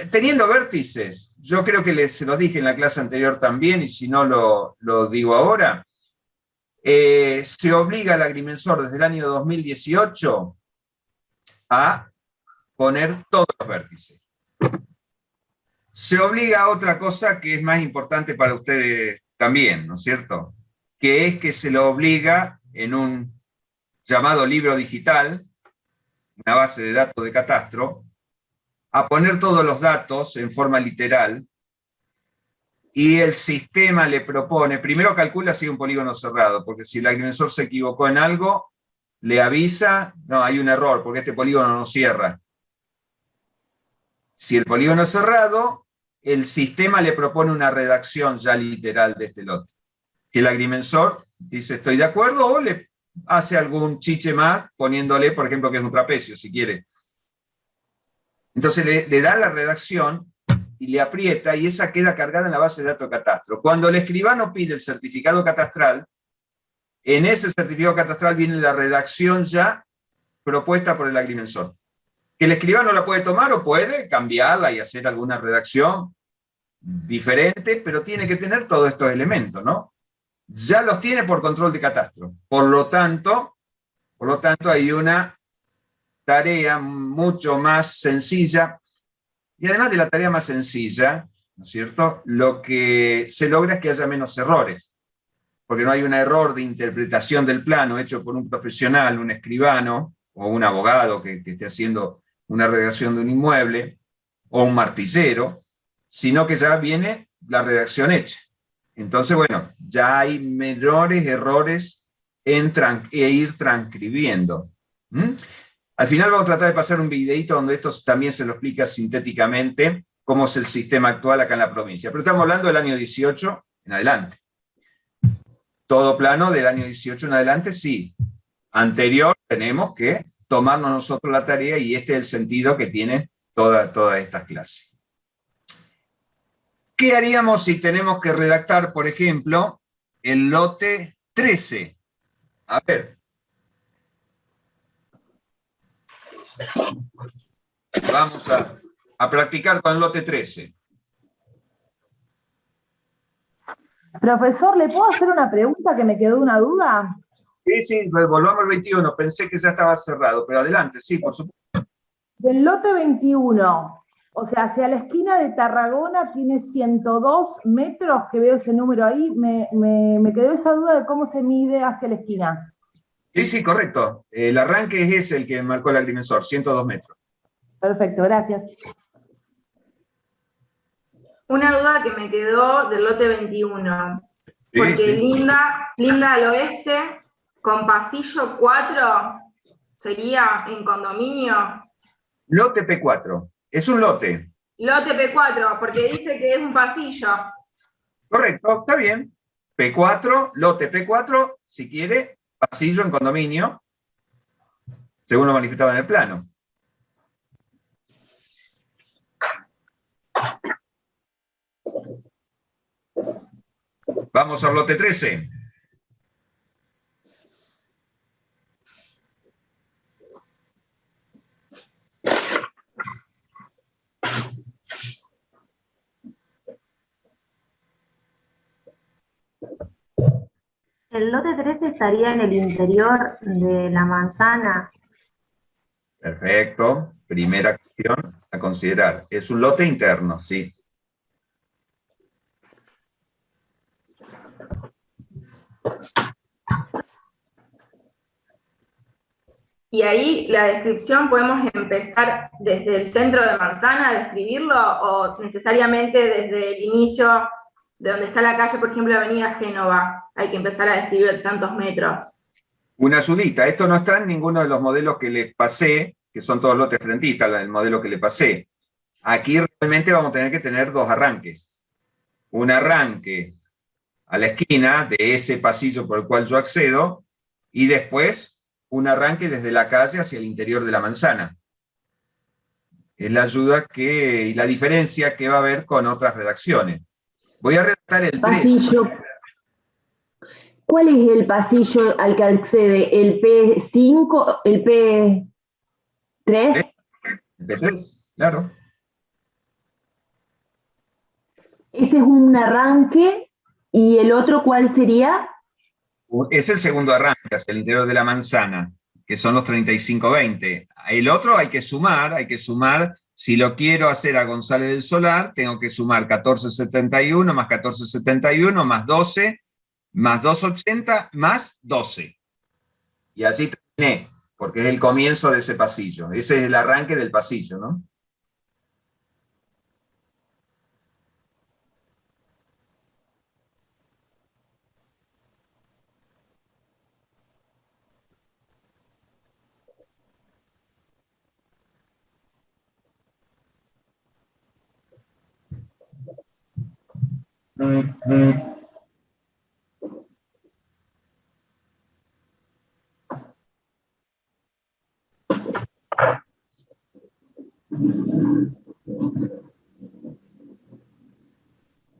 Teniendo vértices, yo creo que se los dije en la clase anterior también, y si no lo digo ahora, se obliga al agrimensor desde el año 2018 a poner todos los vértices. Se obliga a otra cosa que es más importante para ustedes también, ¿no es cierto? Que es que se lo obliga en un llamado libro digital, una base de datos de catastro, a poner todos los datos en forma literal, y el sistema le propone, primero calcula si hay un polígono cerrado, porque si el agrimensor se equivocó en algo, le avisa, no, hay un error, porque este polígono no cierra. Si el polígono es cerrado, el sistema le propone una redacción ya literal de este lote. El agrimensor dice, estoy de acuerdo, o le hace algún chiche más, poniéndole, por ejemplo, que es un trapecio, si quiere. Entonces le da la redacción, y le aprieta, y esa queda cargada en la base de datos de catastro. Cuando el escribano pide el certificado catastral, en ese certificado catastral viene la redacción ya propuesta por el agrimensor. Que el escribano la puede tomar o puede cambiarla y hacer alguna redacción diferente, pero tiene que tener todos estos elementos, ¿no? Ya los tiene por control de catastro. Por lo tanto hay una tarea mucho más sencilla. Y además de la tarea más sencilla, ¿no es cierto?, lo que se logra es que haya menos errores, porque no hay un error de interpretación del plano hecho por un profesional, un escribano, o un abogado que esté haciendo una redacción de un inmueble, o un martillero, sino que ya viene la redacción hecha. Entonces, bueno, ya hay menores errores en ir transcribiendo. Al final vamos a tratar de pasar un videito donde esto también se lo explica sintéticamente, cómo es el sistema actual acá en la provincia. Pero estamos hablando del año 18 en adelante. Todo plano del año 18 en adelante, sí. Anterior tenemos que tomarnos nosotros la tarea, y este es el sentido que tiene todas estas clases. ¿Qué haríamos si tenemos que redactar, por ejemplo, el lote 13? A ver. Vamos a practicar con el lote 13. Profesor, ¿le puedo hacer una pregunta que me quedó una duda? Sí, volvamos al 21. Pensé que ya estaba cerrado, pero adelante, sí, por supuesto. Del lote 21, o sea, hacia la esquina de Tarragona tiene 102 metros, que veo ese número ahí, me quedó esa duda de cómo se mide hacia la esquina. Sí, correcto. El arranque es ese el que marcó el agrimensor, 102 metros. Perfecto, gracias. Una duda que me quedó del lote 21, porque Sí. linda al oeste, con pasillo 4, ¿sería en condominio? Lote P4, es un lote. Lote P4, porque dice que es un pasillo. Correcto, está bien. P4, lote P4, si quiere, pasillo en condominio, según lo manifestaba en el plano. Vamos al lote 13. El lote 13 estaría en el interior de la manzana. Perfecto. Primera cuestión a considerar. Es un lote interno, sí. Y ahí la descripción, ¿podemos empezar desde el centro de manzana a describirlo, o necesariamente desde el inicio de donde está la calle, por ejemplo, Avenida Génova, hay que empezar a describir tantos metros? Una ayudita. Esto no está en ninguno de los modelos que les pasé, que son todos lotes frentistas, el modelo que le pasé. Aquí realmente vamos a tener que tener dos arranques. Un arranque a la esquina de ese pasillo por el cual yo accedo, y después un arranque desde la calle hacia el interior de la manzana. Es la ayuda y la diferencia que va a haber con otras redacciones. Voy a redactar el 3. Pasillo. ¿Cuál es el pasillo al que accede? ¿El P5? ¿El P3? El P3, claro. Ese es un arranque, ¿y el otro cuál sería? Es el segundo arranque hacia el interior de la manzana, que son los 35-20. El otro hay que sumar, si lo quiero hacer a González del Solar, tengo que sumar 1471 más 1471 más 12, más 280, más 12. Y así terminé, porque es el comienzo de ese pasillo. Ese es el arranque del pasillo, ¿no?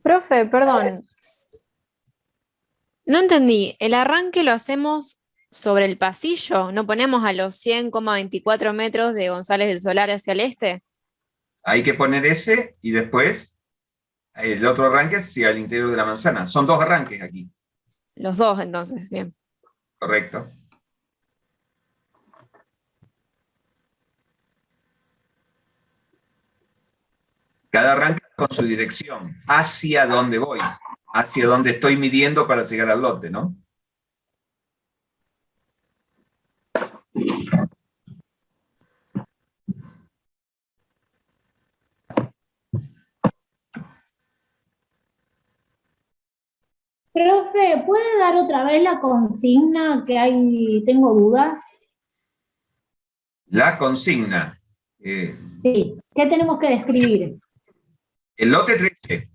Profe, perdón, no entendí. ¿El arranque lo hacemos sobre el pasillo? ¿No ponemos a los 100,24 metros de González del Solar hacia el este? Hay que poner ese y después el otro arranque hacia el interior de la manzana. Son dos arranques aquí, Los dos, entonces, bien. correcto. Cada arranque con su dirección, hacia dónde voy, hacia dónde estoy midiendo para llegar al lote, ¿no? Profe, ¿puede dar otra vez la consigna que hay, tengo dudas? La consigna. Sí, ¿qué tenemos que describir? El lote 13.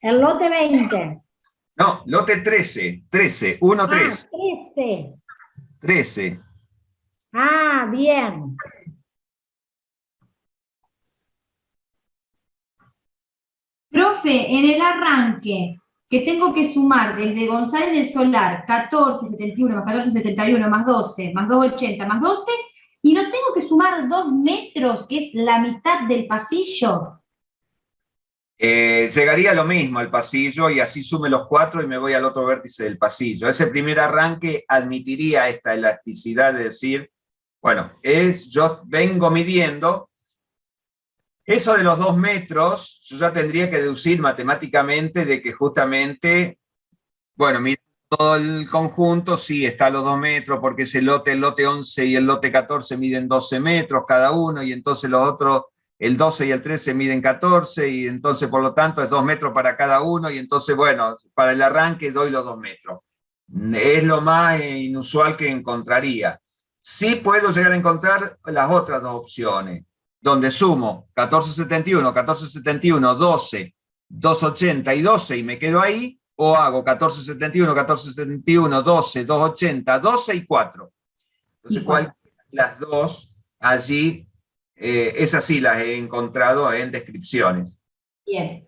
El lote 20. No, lote 13. 13. 1, 3. 13. 13. Ah, bien. Profe, en el arranque, que tengo que sumar desde González del Solar, 14,71 más 14,71 más 12, más 2,80 más 12, y no tengo que sumar 2 metros, que es la mitad del pasillo. Llegaría a lo mismo al pasillo y así sume los 4 y me voy al otro vértice del pasillo. Ese primer arranque admitiría esta elasticidad de decir, bueno, yo vengo midiendo. Eso de los 2 metros, yo ya tendría que deducir matemáticamente de que justamente, bueno, mira, todo el conjunto sí está a los 2 metros, porque ese lote, el lote 11 y el lote 14 miden 12 metros cada uno, y entonces los otros, el 12 y el 13 miden 14, y entonces por lo tanto es 2 metros para cada uno, y entonces, bueno, para el arranque doy los 2 metros. Es lo más inusual que encontraría. Sí puedo llegar a encontrar las otras dos opciones donde sumo 14,71, 14,71, 12, 2,80 y 12 y me quedo ahí, o hago 14,71, 14,71, 12, 2,80, 12 y 4. Entonces, ¿cuál las dos allí? Esas sí las he encontrado en descripciones. Bien.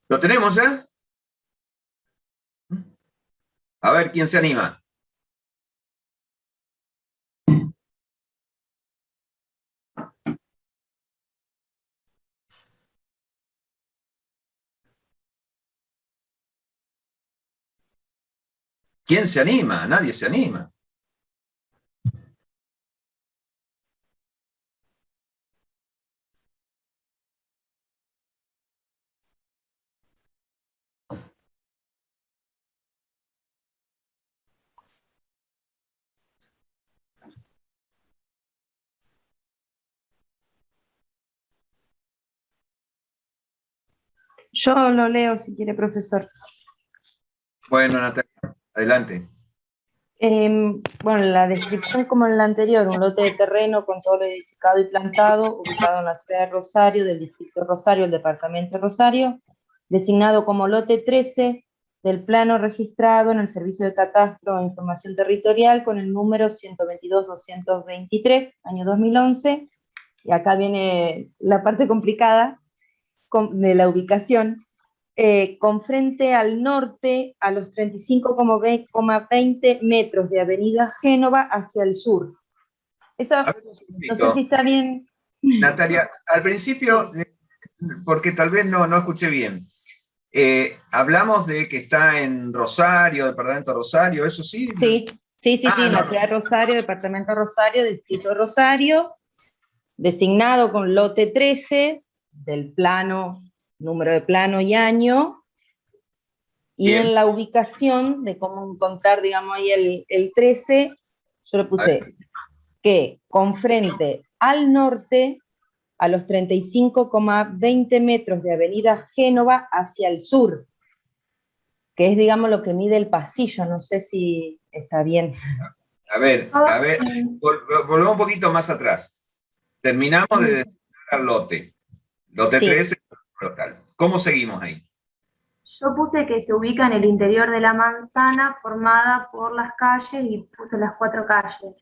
¿Lo tenemos ya? A ver, ¿quién se anima? ¿Quién se anima? Nadie se anima. Yo lo leo si quiere, profesor. Bueno, Natalia, adelante. Bueno, la descripción como en la anterior, un lote de terreno con todo lo edificado y plantado, ubicado en la ciudad de Rosario, del distrito de Rosario, el departamento de Rosario, designado como lote 13 del plano registrado en el Servicio de Catastro e Información Territorial con el número 122.223, año 2011, y acá viene la parte complicada de la ubicación, con frente al norte a los 35,20 metros de Avenida Génova hacia el sur. Eso, no sé si está bien. Natalia, al principio, porque tal vez no escuché bien, hablamos de que está en Rosario, departamento de Rosario, ¿eso sí? Sí, en la ciudad de Rosario, departamento de Rosario, distrito de Rosario, designado con lote 13 del plano, número de plano y año, y Bien. en la ubicación de cómo encontrar, digamos, ahí el 13, yo le puse que con frente al norte a los 35,20 metros de Avenida Génova hacia el sur, que es, digamos, lo que mide el pasillo, no sé si está bien. A ver, volvemos un poquito más atrás. Terminamos de designar al lote. Lote 13, total. ¿Cómo seguimos ahí? Yo puse que se ubica en el interior de la manzana formada por las calles y puse las 4 calles.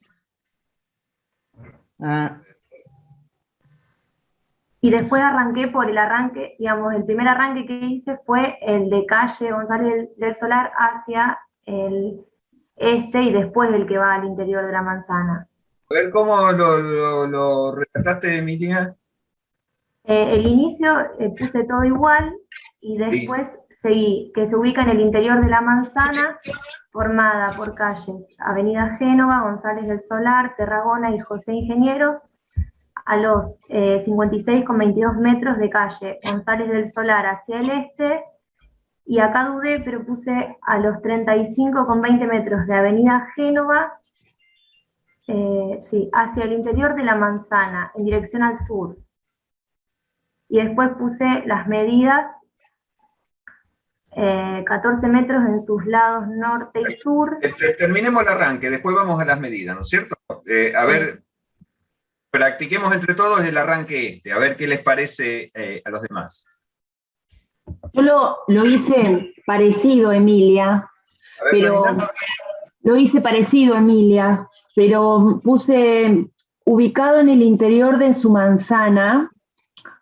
Y después arranqué por el arranque, digamos, el primer arranque que hice fue el de calle González del Solar hacia el este y después el que va al interior de la manzana. A ver, ¿cómo lo relataste, Emilia? El inicio puse todo igual y después seguí, que se ubica en el interior de la manzana, formada por calles Avenida Génova, González del Solar, Tarragona y José Ingenieros, a los 56,22 metros de calle González del Solar hacia el este, y acá dudé, pero puse a los 35,20 metros de Avenida Génova, hacia el interior de la manzana, en dirección al sur. Y después puse las medidas, 14 metros en sus lados norte y sur. Terminemos el arranque, después vamos a las medidas, ¿no es cierto? A ver, practiquemos entre todos el arranque a ver qué les parece a los demás. Yo lo hice parecido, Emilia, pero puse ubicado en el interior de su manzana,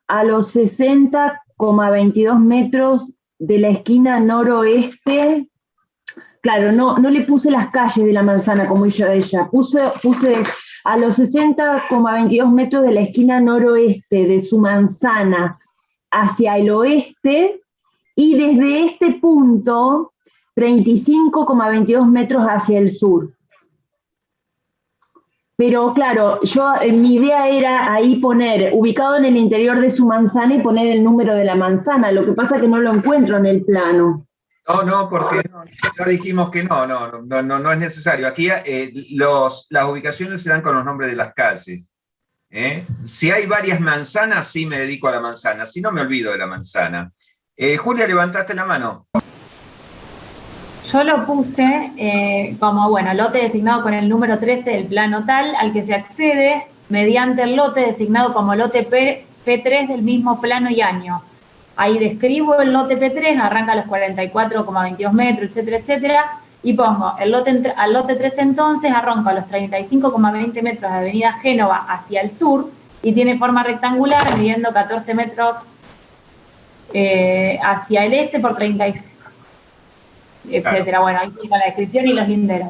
a los 60,22 metros de la esquina noroeste. Claro, no le puse las calles de la manzana como hizo ella, puse a los 60,22 metros de la esquina noroeste de su manzana hacia el oeste, y desde este punto 35,22 metros hacia el sur. Pero claro, mi idea era ahí poner, ubicado en el interior de su manzana, y poner el número de la manzana. Lo que pasa es que no lo encuentro en el plano. No, porque ya dijimos que no es necesario. Aquí las ubicaciones se dan con los nombres de las calles. Si hay varias manzanas, sí me dedico a la manzana, si no me olvido de la manzana. Julia, levantaste la mano. Yo lo puse como, lote designado con el número 13 del plano tal, al que se accede mediante el lote designado como lote P3 del mismo plano y año. Ahí describo el lote P3, arranca a los 44,22 metros, etcétera, etcétera, y pongo al lote 3 entonces arranco a los 35,20 metros de avenida Génova hacia el sur y tiene forma rectangular, midiendo 14 metros hacia el este por 36, etcétera. Claro. Bueno, ahí estoy con la descripción y los linderos.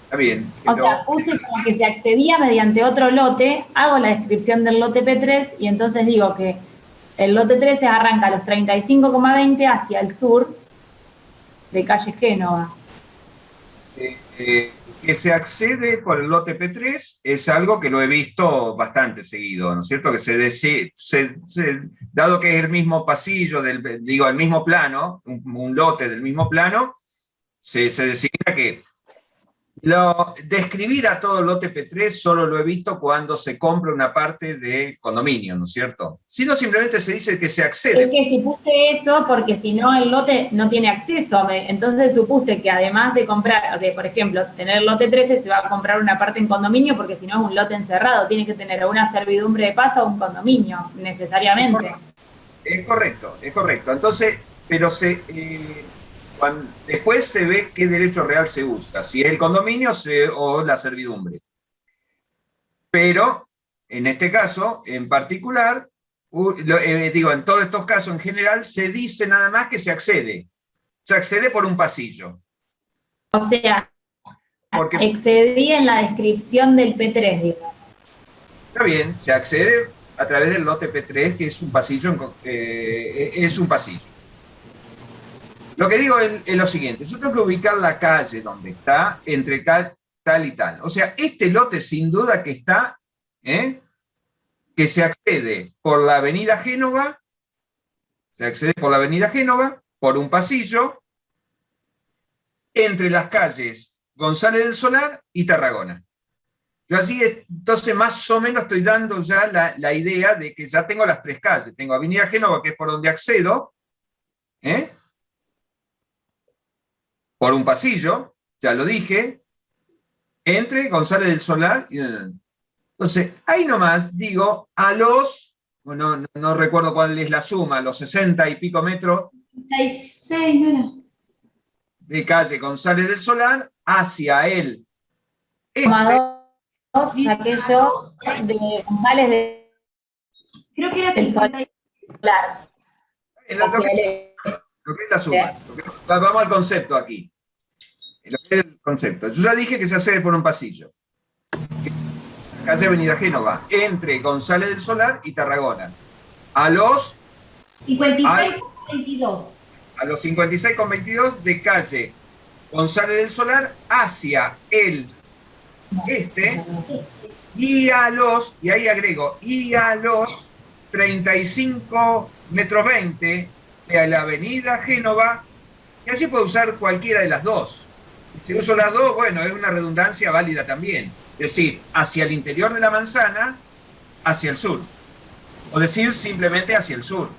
Está bien. O sea, puse como que se accedía mediante otro lote, hago la descripción del lote P3 y entonces digo que el lote 13 arranca a los 35,20 hacia el sur de calle Génova. Que se accede por el lote P3 es algo que lo he visto bastante seguido, ¿no es cierto? Que dado que es el mismo pasillo, el mismo plano, un lote del mismo plano, se designa que describir a todo el lote P3 solo lo he visto cuando se compra una parte de condominio, ¿no es cierto? Si no, simplemente se dice que se accede. Es que si puse eso, porque si no el lote no tiene acceso, entonces supuse que además de comprar, por ejemplo, tener el lote 13, se va a comprar una parte en condominio, porque si no es un lote encerrado, tiene que tener una servidumbre de paso o un condominio, necesariamente. Es correcto. Entonces, pero después se ve qué derecho real se usa, si es el condominio o la servidumbre. Pero, en este caso, en particular, en todos estos casos en general, se dice nada más que se accede. Se accede por un pasillo. O sea, excedí en la descripción del P3, digo. Está bien, se accede a través del lote P3, que es un pasillo. Es un pasillo. Lo que digo es lo siguiente, yo tengo que ubicar la calle donde está, entre tal y tal. O sea, este lote sin duda que está, que se accede por la avenida Génova, por un pasillo, entre las calles González del Solar y Tarragona. Yo así, entonces más o menos estoy dando ya la idea de que ya tengo las tres calles. Tengo avenida Génova, que es por donde accedo, por un pasillo, ya lo dije, entre González del Solar y... Entonces, ahí nomás digo, no recuerdo cuál es la suma, los 60 y pico metros 36, ¿no era? de calle González del Solar hacia el saqué yo de González de... Creo que era 50. Solar. Lo que es la suma. Vamos al concepto aquí. Lo que es el concepto. Yo ya dije que se accede por un pasillo. Calle Avenida Génova, entre González del Solar y Tarragona. A los 56,22. A los 56,22 de calle González del Solar hacia el este y ahí agrego, y a los 35 metros 20 de la avenida Génova, y así puedo usar cualquiera de las dos. Si uso las dos, bueno, es una redundancia válida también. Es decir, hacia el interior de la manzana, hacia el sur. O decir simplemente hacia el sur.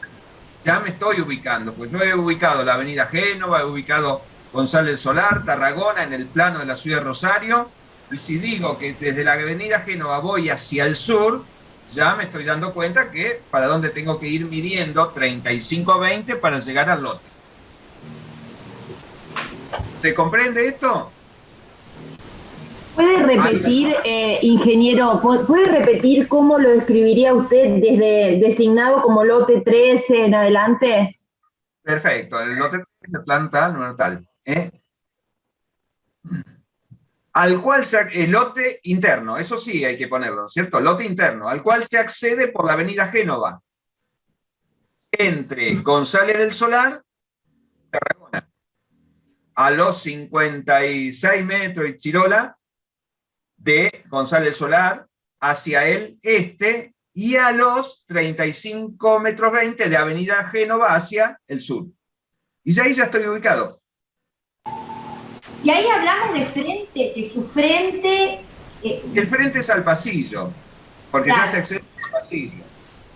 Ya me estoy ubicando, pues yo he ubicado la avenida Génova, he ubicado González del Solar, Tarragona, en el plano de la ciudad de Rosario, y si digo que desde la avenida Génova voy hacia el sur, ya me estoy dando cuenta que para dónde tengo que ir midiendo 35-20 para llegar al lote. ¿Se comprende esto? ¿Puede repetir, ingeniero, puede repetir cómo lo describiría usted desde designado como lote 13 en adelante? Perfecto, el lote 13, el plano tal, número tal. Al cual el lote interno, eso sí hay que ponerlo, ¿cierto? Lote interno, al cual se accede por la avenida Génova, entre González del Solar y Tarragona, a los 56 metros y Chirola, de González del Solar hacia el este y a los 35 metros 20 de avenida Génova hacia el sur. Y ya ahí ya estoy ubicado. Y ahí hablamos de frente, de su frente. El frente es al pasillo, porque claro, ya se accede al pasillo.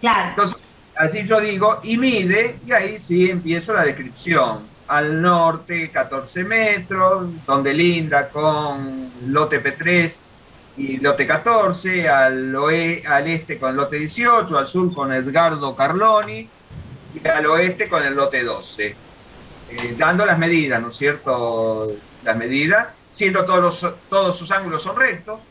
Claro. Entonces, así yo digo, y mide, y ahí sí empiezo la descripción. Al norte, 14 metros, donde linda con lote P3 y lote 14, al este con el lote 18, al sur con Edgardo Carloni, y al oeste con el lote 12. dando las medidas, ¿no es cierto? Las medidas, siendo todos sus ángulos son rectos.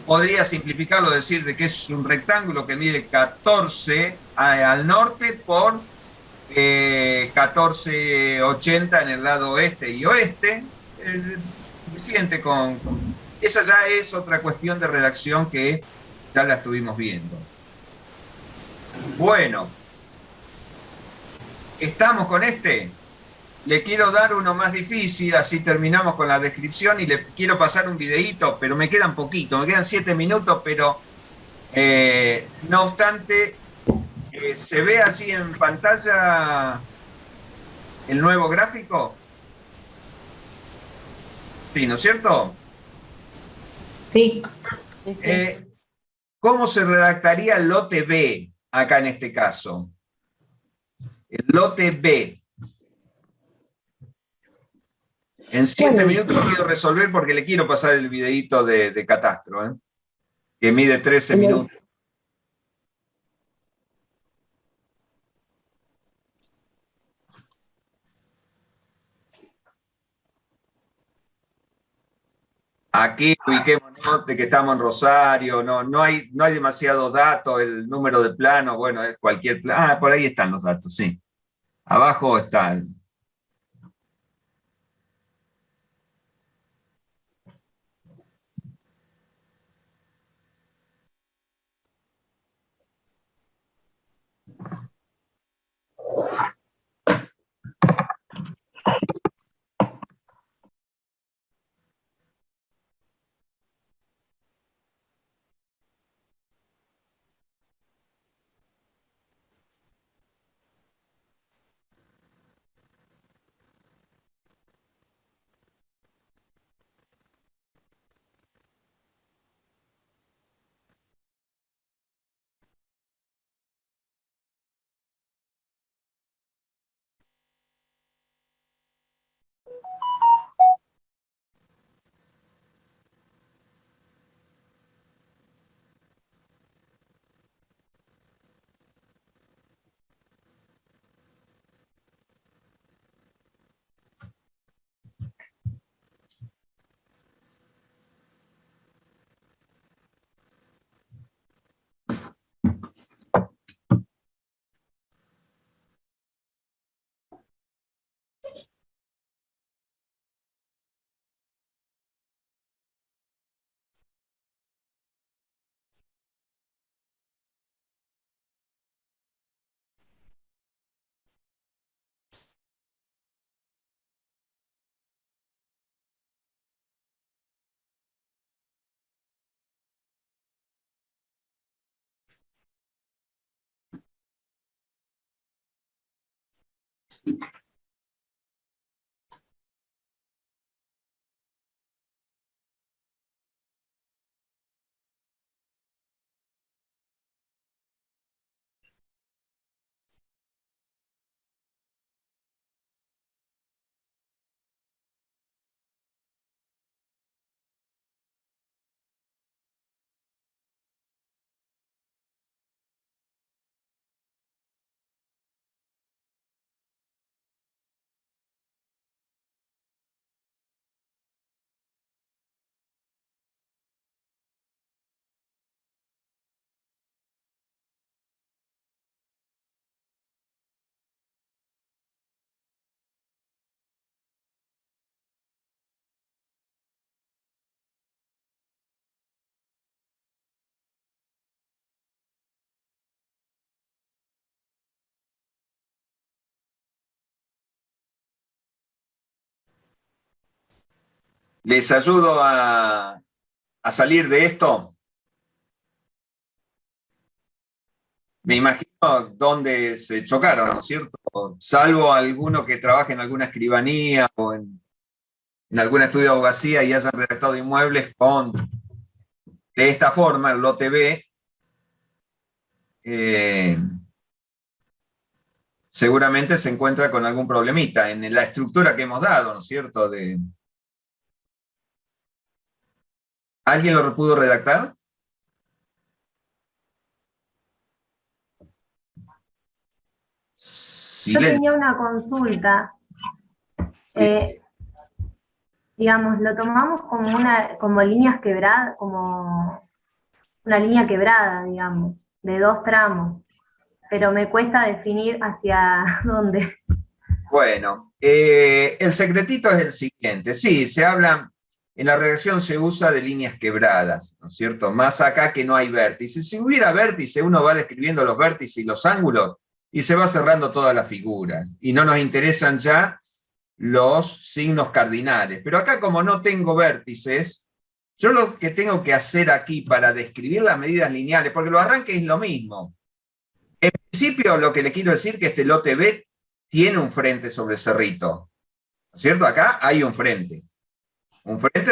Podría simplificarlo, decir de que es un rectángulo que mide 14 al norte por 14,80 en el lado este y oeste. Suficiente con... Esa ya es otra cuestión de redacción que ya la estuvimos viendo. Bueno, ¿estamos con este? Le quiero dar uno más difícil, así terminamos con la descripción, y le quiero pasar un videíto, pero me quedan poquito, me quedan 7 minutos, pero no obstante, ¿se ve así en pantalla el nuevo gráfico? Sí, ¿no es cierto? Sí. ¿Cómo se redactaría el lote B acá en este caso? El lote B. En 7 minutos quiero resolver porque le quiero pasar el videíto de catastro, que mide 13 minutos. Aquí ubiquémonos de que estamos en Rosario, no hay demasiados datos, el número de plano, bueno, es cualquier plano. Ah, por ahí están los datos, sí. Abajo están. Les ayudo a salir de esto. Me imagino dónde se chocaron, ¿no es cierto? Salvo alguno que trabaje en alguna escribanía o en algún estudio de abogacía y hayan redactado inmuebles de esta forma, el lote B, seguramente se encuentra con algún problemita en la estructura que hemos dado, ¿no es cierto? ¿Alguien lo pudo redactar? Yo tenía una consulta. digamos, lo tomamos como líneas quebradas, como una línea quebrada, digamos, de 2 tramos, pero me cuesta definir hacia dónde. Bueno, el secretito es el siguiente. Sí, se habla, en la redacción se usa de líneas quebradas, ¿no es cierto? Más acá que no hay vértice. Si hubiera vértice, uno va describiendo los vértices y los ángulos y se va cerrando todas las figuras. Y no nos interesan ya los signos cardinales. Pero acá, como no tengo vértices, yo lo que tengo que hacer aquí para describir las medidas lineales, porque los arranques es lo mismo. En principio, lo que le quiero decir es que este lote B tiene un frente sobre el cerrito, ¿no es cierto? Acá hay un frente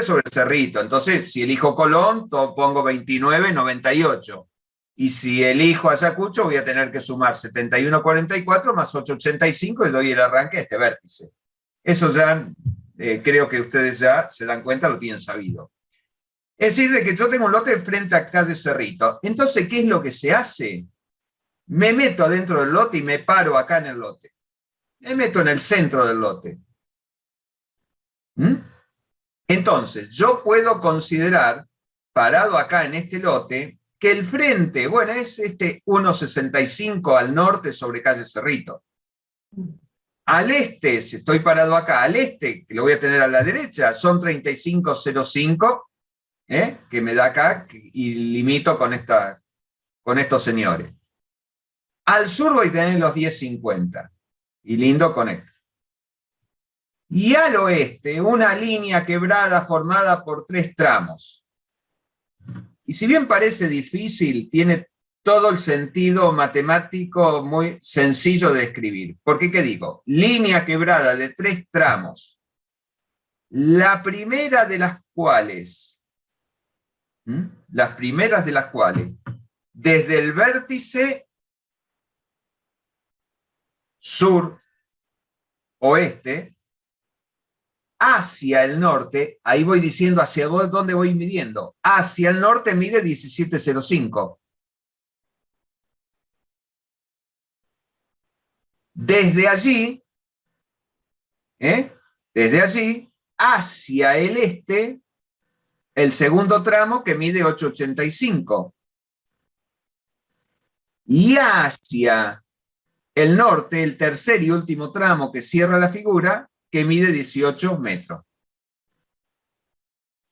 sobre el cerrito. Entonces, si elijo Colón, pongo 29, 98. Y si elijo Ayacucho, voy a tener que sumar 71, 44 más 8, 85 y doy el arranque a este vértice. Eso ya, creo que ustedes ya se dan cuenta, lo tienen sabido. Es decir, de que yo tengo un lote frente a calle Cerrito. Entonces, ¿qué es lo que se hace? Me meto dentro del lote y me paro acá en el lote. Me meto en el centro del lote. Entonces, yo puedo considerar, parado acá en este lote, que el frente, bueno, es este 1,65 al norte sobre calle Cerrito. Al este, si estoy parado acá, al este, que lo voy a tener a la derecha, son 35,05, que me da acá, y limito con estos señores. Al sur voy a tener los 10,50, y lindo con esto. Y al oeste, una línea quebrada formada por 3 tramos. Y si bien parece difícil, tiene todo el sentido matemático muy sencillo de escribir. Porque, ¿qué digo? Línea quebrada de 3 tramos. La primera de las cuales, desde el vértice sur-oeste, hacia el norte, ahí voy diciendo hacia dónde voy midiendo, hacia el norte mide 17,05. Desde allí, hacia el este, el segundo tramo que mide 8,85. Y hacia el norte, el tercer y último tramo que cierra la figura, que mide 18 metros.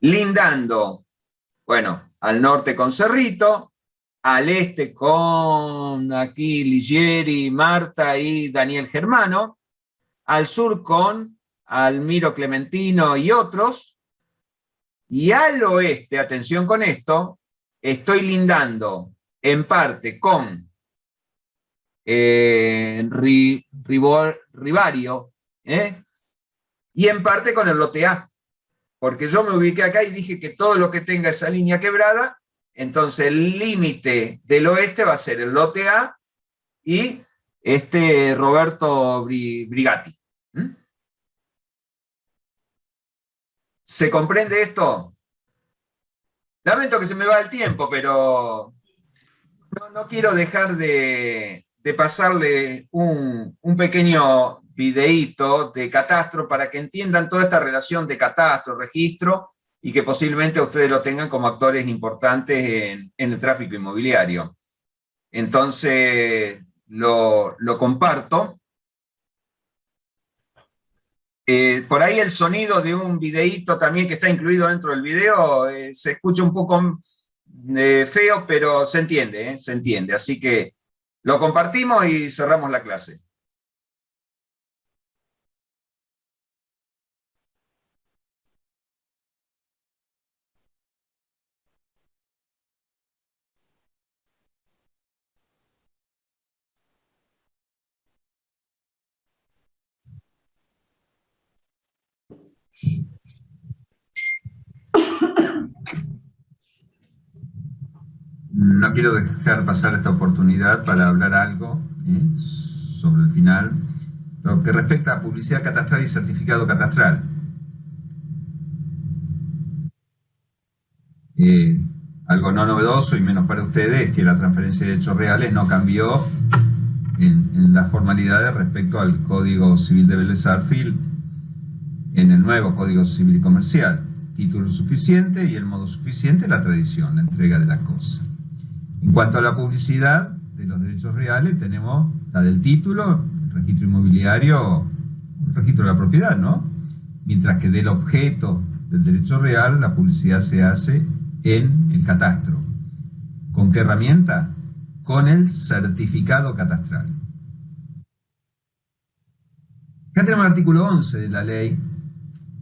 Lindando, bueno, al norte con Cerrito, al este con aquí Ligieri, Marta y Daniel Germano, al sur con Almiro Clementino y otros, y al oeste, atención con esto, estoy lindando en parte con Rivario, y en parte con el lote A, porque yo me ubiqué acá y dije que todo lo que tenga esa línea quebrada, entonces el límite del oeste va a ser el lote A y Roberto Brigatti. ¿Se comprende esto? Lamento que se me va el tiempo, pero no quiero dejar de pasarle un pequeño videíto de catastro para que entiendan toda esta relación de catastro, registro, y que posiblemente ustedes lo tengan como actores importantes en el tráfico inmobiliario. Entonces, lo comparto. Por ahí el sonido de un videíto también que está incluido dentro del video, se escucha un poco feo, pero se entiende, se entiende. Así que lo compartimos y cerramos la clase. No quiero dejar pasar esta oportunidad para hablar algo sobre el final, lo que respecta a publicidad catastral y certificado catastral. Algo no novedoso y menos para ustedes es que la transferencia de hechos reales no cambió en las formalidades respecto al Código Civil de Vélez Sarsfield en el nuevo Código Civil y Comercial. Título suficiente y el modo suficiente, la tradición, la entrega de la cosa. En cuanto a la publicidad de los derechos reales, tenemos la del título, el registro inmobiliario, el registro de la propiedad, ¿no? Mientras que del objeto del derecho real, la publicidad se hace en el catastro. ¿Con qué herramienta? Con el certificado catastral. Acá tenemos el artículo 11 de la ley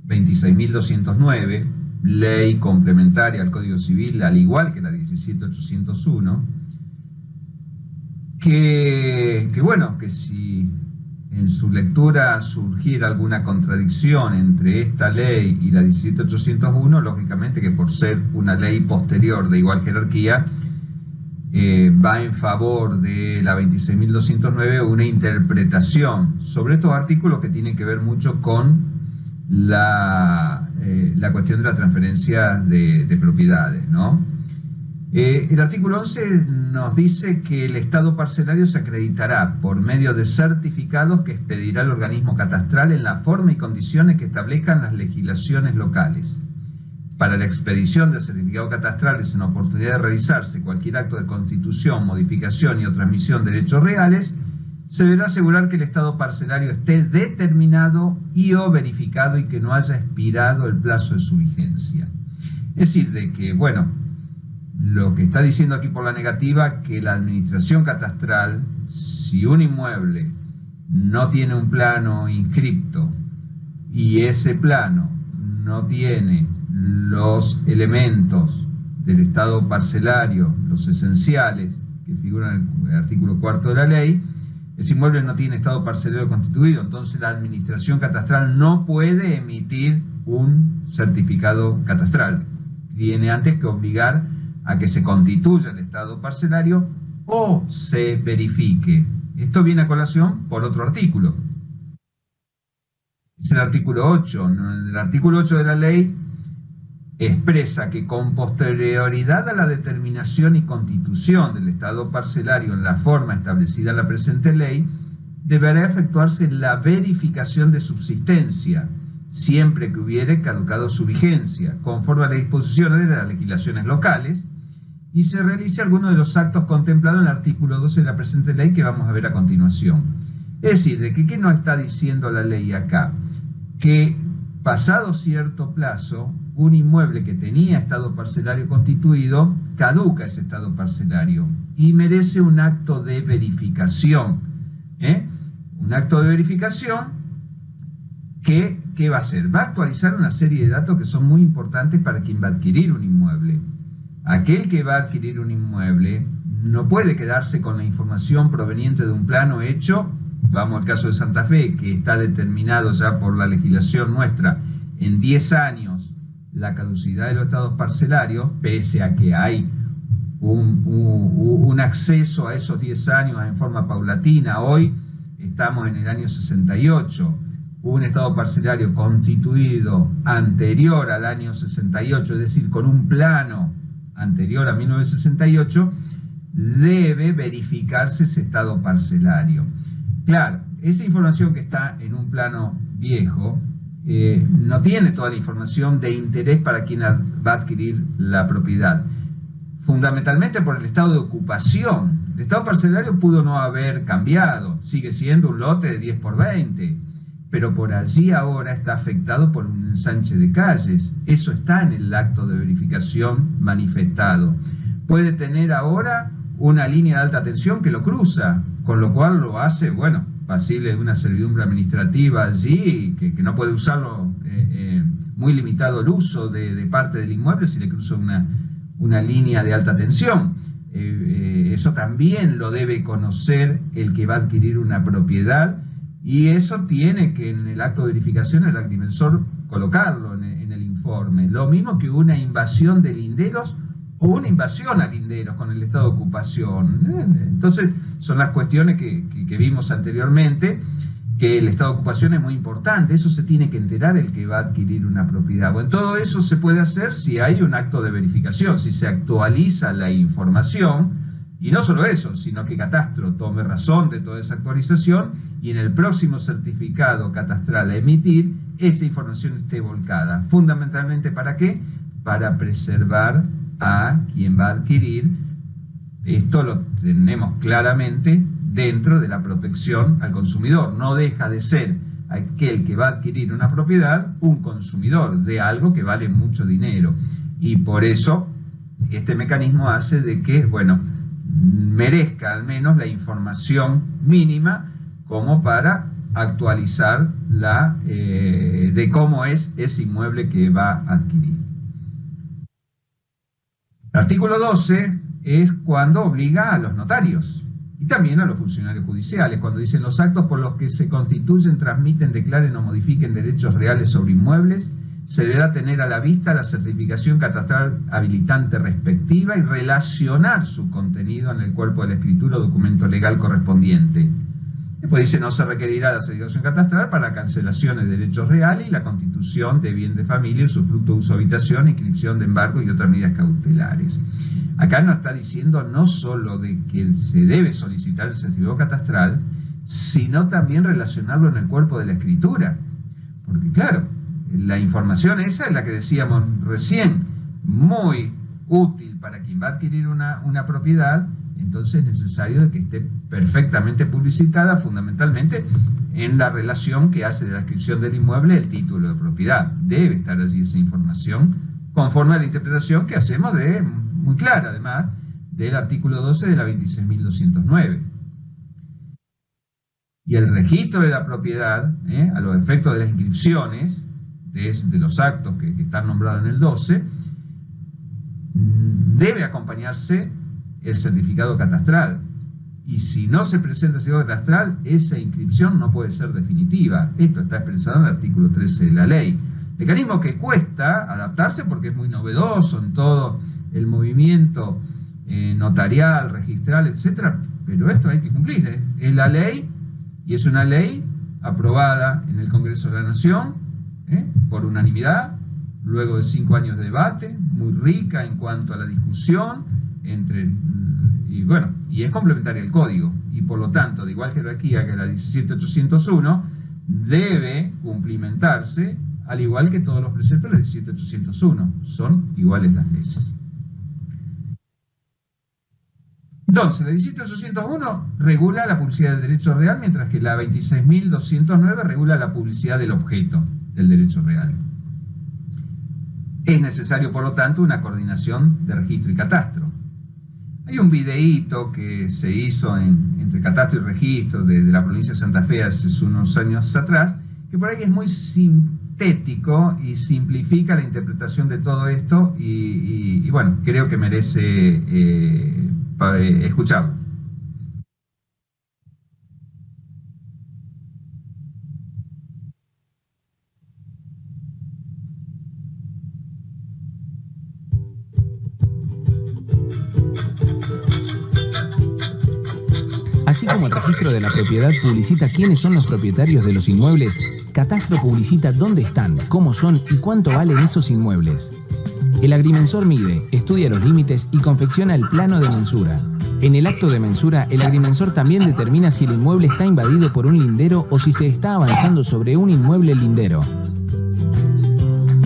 26.209, ley complementaria al Código Civil, al igual que la 17.801, que bueno, que si en su lectura surgiera alguna contradicción entre esta ley y la 17.801, lógicamente que por ser una ley posterior de igual jerarquía, va en favor de la 26.209 una interpretación sobre estos artículos que tienen que ver mucho con la cuestión de la transferencia de propiedades, ¿no? El artículo 11 nos dice que el estado parcelario se acreditará por medio de certificados que expedirá el organismo catastral en la forma y condiciones que establezcan las legislaciones locales. Para la expedición de certificados catastrales en oportunidad de realizarse cualquier acto de constitución, modificación y o transmisión de derechos reales, se deberá asegurar que el estado parcelario esté determinado y o verificado y que no haya expirado el plazo de su vigencia. Es decir, de que, bueno, lo que está diciendo aquí por la negativa, que la administración catastral, si un inmueble no tiene un plano inscripto y ese plano no tiene los elementos del estado parcelario, los esenciales, que figuran en el artículo 4 de la ley, ese inmueble no tiene estado parcelario constituido, entonces la administración catastral no puede emitir un certificado catastral. Tiene antes que obligar a que se constituya el estado parcelario o se verifique. Esto viene a colación por otro artículo. Es el artículo 8. El artículo 8 de la ley expresa que con posterioridad a la determinación y constitución del estado parcelario en la forma establecida en la presente ley, deberá efectuarse la verificación de subsistencia, siempre que hubiere caducado su vigencia, conforme a las disposiciones de las legislaciones locales, y se realice alguno de los actos contemplados en el artículo 12 de la presente ley que vamos a ver a continuación. Es decir, de que ¿qué nos está diciendo la ley acá? Que pasado cierto plazo, un inmueble que tenía estado parcelario constituido, caduca ese estado parcelario y merece un acto de verificación. Un acto de verificación que, ¿qué va a hacer? Va a actualizar una serie de datos que son muy importantes para quien va a adquirir un inmueble. Aquel que va a adquirir un inmueble no puede quedarse con la información proveniente de un plano hecho, vamos al caso de Santa Fe, que está determinado ya por la legislación nuestra en 10 años la caducidad de los estados parcelarios, pese a que hay un acceso a esos 10 años en forma paulatina. Hoy estamos en el año 68, un estado parcelario constituido anterior al año 68, es decir, con un plano anterior a 1968, debe verificarse ese estado parcelario. Claro, esa información que está en un plano viejo no tiene toda la información de interés para quien va a adquirir la propiedad, fundamentalmente por el estado de ocupación. El estado parcelario pudo no haber cambiado, sigue siendo un lote de 10 por 20, pero por allí ahora está afectado por un ensanche de calles. Eso está en el acto de verificación manifestado. Puede tener ahora una línea de alta tensión que lo cruza, con lo cual lo hace, bueno, pasible de una servidumbre administrativa allí, que no puede usarlo, muy limitado el uso de parte del inmueble si le cruza una línea de alta tensión. Eso también lo debe conocer el que va a adquirir una propiedad, y eso tiene que en el acto de verificación el agrimensor colocarlo en el informe. Lo mismo que una invasión de linderos o una invasión a linderos con el estado de ocupación. Entonces son las cuestiones que vimos anteriormente, que el estado de ocupación es muy importante. Eso se tiene que enterar el que va a adquirir una propiedad. Bueno, todo eso se puede hacer si hay un acto de verificación, si se actualiza la información. Y no solo eso, sino que Catastro tome razón de toda esa actualización y en el próximo certificado catastral a emitir esa información esté volcada. ¿Fundamentalmente para qué? Para preservar a quien va a adquirir. Esto lo tenemos claramente dentro de la protección al consumidor. No deja de ser aquel que va a adquirir una propiedad un consumidor de algo que vale mucho dinero. Y por eso este mecanismo hace de que, bueno, merezca al menos la información mínima como para actualizar de cómo es ese inmueble que va a adquirir. El artículo 12 es cuando obliga a los notarios y también a los funcionarios judiciales, cuando dicen: los actos por los que se constituyen, transmiten, declaren o modifiquen derechos reales sobre inmuebles, se deberá tener a la vista la certificación catastral habilitante respectiva y relacionar su contenido en el cuerpo de la escritura o documento legal correspondiente. Después dice: no se requerirá la certificación catastral para cancelaciones de derechos reales y la constitución de bien de familia, usufructo, uso, habitación, inscripción de embargo y otras medidas cautelares. Acá nos está diciendo no solo de que se debe solicitar el certificado catastral, sino también relacionarlo en el cuerpo de la escritura. Porque claro, la información esa es la que decíamos recién, muy útil para quien va a adquirir una propiedad. Entonces es necesario que esté perfectamente publicitada, fundamentalmente en la relación que hace de la inscripción del inmueble el título de propiedad. Debe estar allí esa información, conforme a la interpretación que hacemos muy clara, además, del artículo 12 de la 26.209. Y el registro de la propiedad, a los efectos de las inscripciones, de los actos que están nombrados en el 12, debe acompañarse el certificado catastral. Y si no se presenta el certificado catastral, esa inscripción no puede ser definitiva. Esto está expresado en el artículo 13 de la ley. Mecanismo que cuesta adaptarse porque es muy novedoso en todo el movimiento notarial, registral, etc. Pero esto hay que cumplir. Es la ley, y es una ley aprobada en el Congreso de la Nación por unanimidad, luego de 5 años de debate, muy rica en cuanto a la discusión y es complementaria al código, y por lo tanto, de igual jerarquía que la 17.801, debe cumplimentarse, al igual que todos los preceptos de la 17.801, son iguales las leyes. Entonces, la 17.801 regula la publicidad del derecho real, mientras que la 26.209 regula la publicidad del objeto del derecho real. Es necesario, por lo tanto, una coordinación de registro y catastro. Hay un videíto que se hizo entre catastro y registro de la provincia de Santa Fe hace unos años atrás, que por ahí es muy sintético y simplifica la interpretación de todo esto y bueno, creo que merece escucharlo. Así como el registro de la propiedad publicita quiénes son los propietarios de los inmuebles, Catastro publicita dónde están, cómo son y cuánto valen esos inmuebles. El agrimensor mide, estudia los límites y confecciona el plano de mensura. En el acto de mensura, el agrimensor también determina si el inmueble está invadido por un lindero o si se está avanzando sobre un inmueble lindero.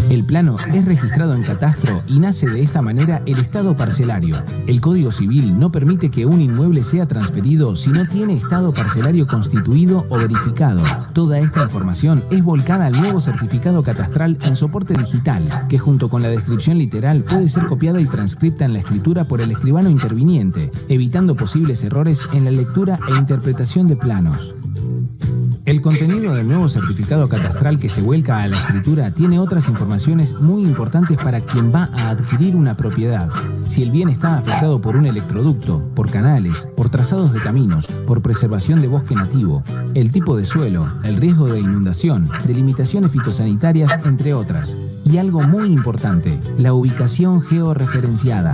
El plano es registrado en Catastro y nace de esta manera el estado parcelario. El Código Civil no permite que un inmueble sea transferido si no tiene estado parcelario constituido o verificado. Toda esta información es volcada al nuevo certificado catastral en soporte digital, que junto con la descripción literal puede ser copiada y transcripta en la escritura por el escribano interviniente, evitando posibles errores en la lectura e interpretación de planos. El contenido del nuevo certificado catastral que se vuelca a la escritura tiene otras informaciones muy importantes para quien va a adquirir una propiedad. Si el bien está afectado por un electroducto, por canales, por trazados de caminos, por preservación de bosque nativo, el tipo de suelo, el riesgo de inundación, delimitaciones fitosanitarias, entre otras. Y algo muy importante, la ubicación georreferenciada.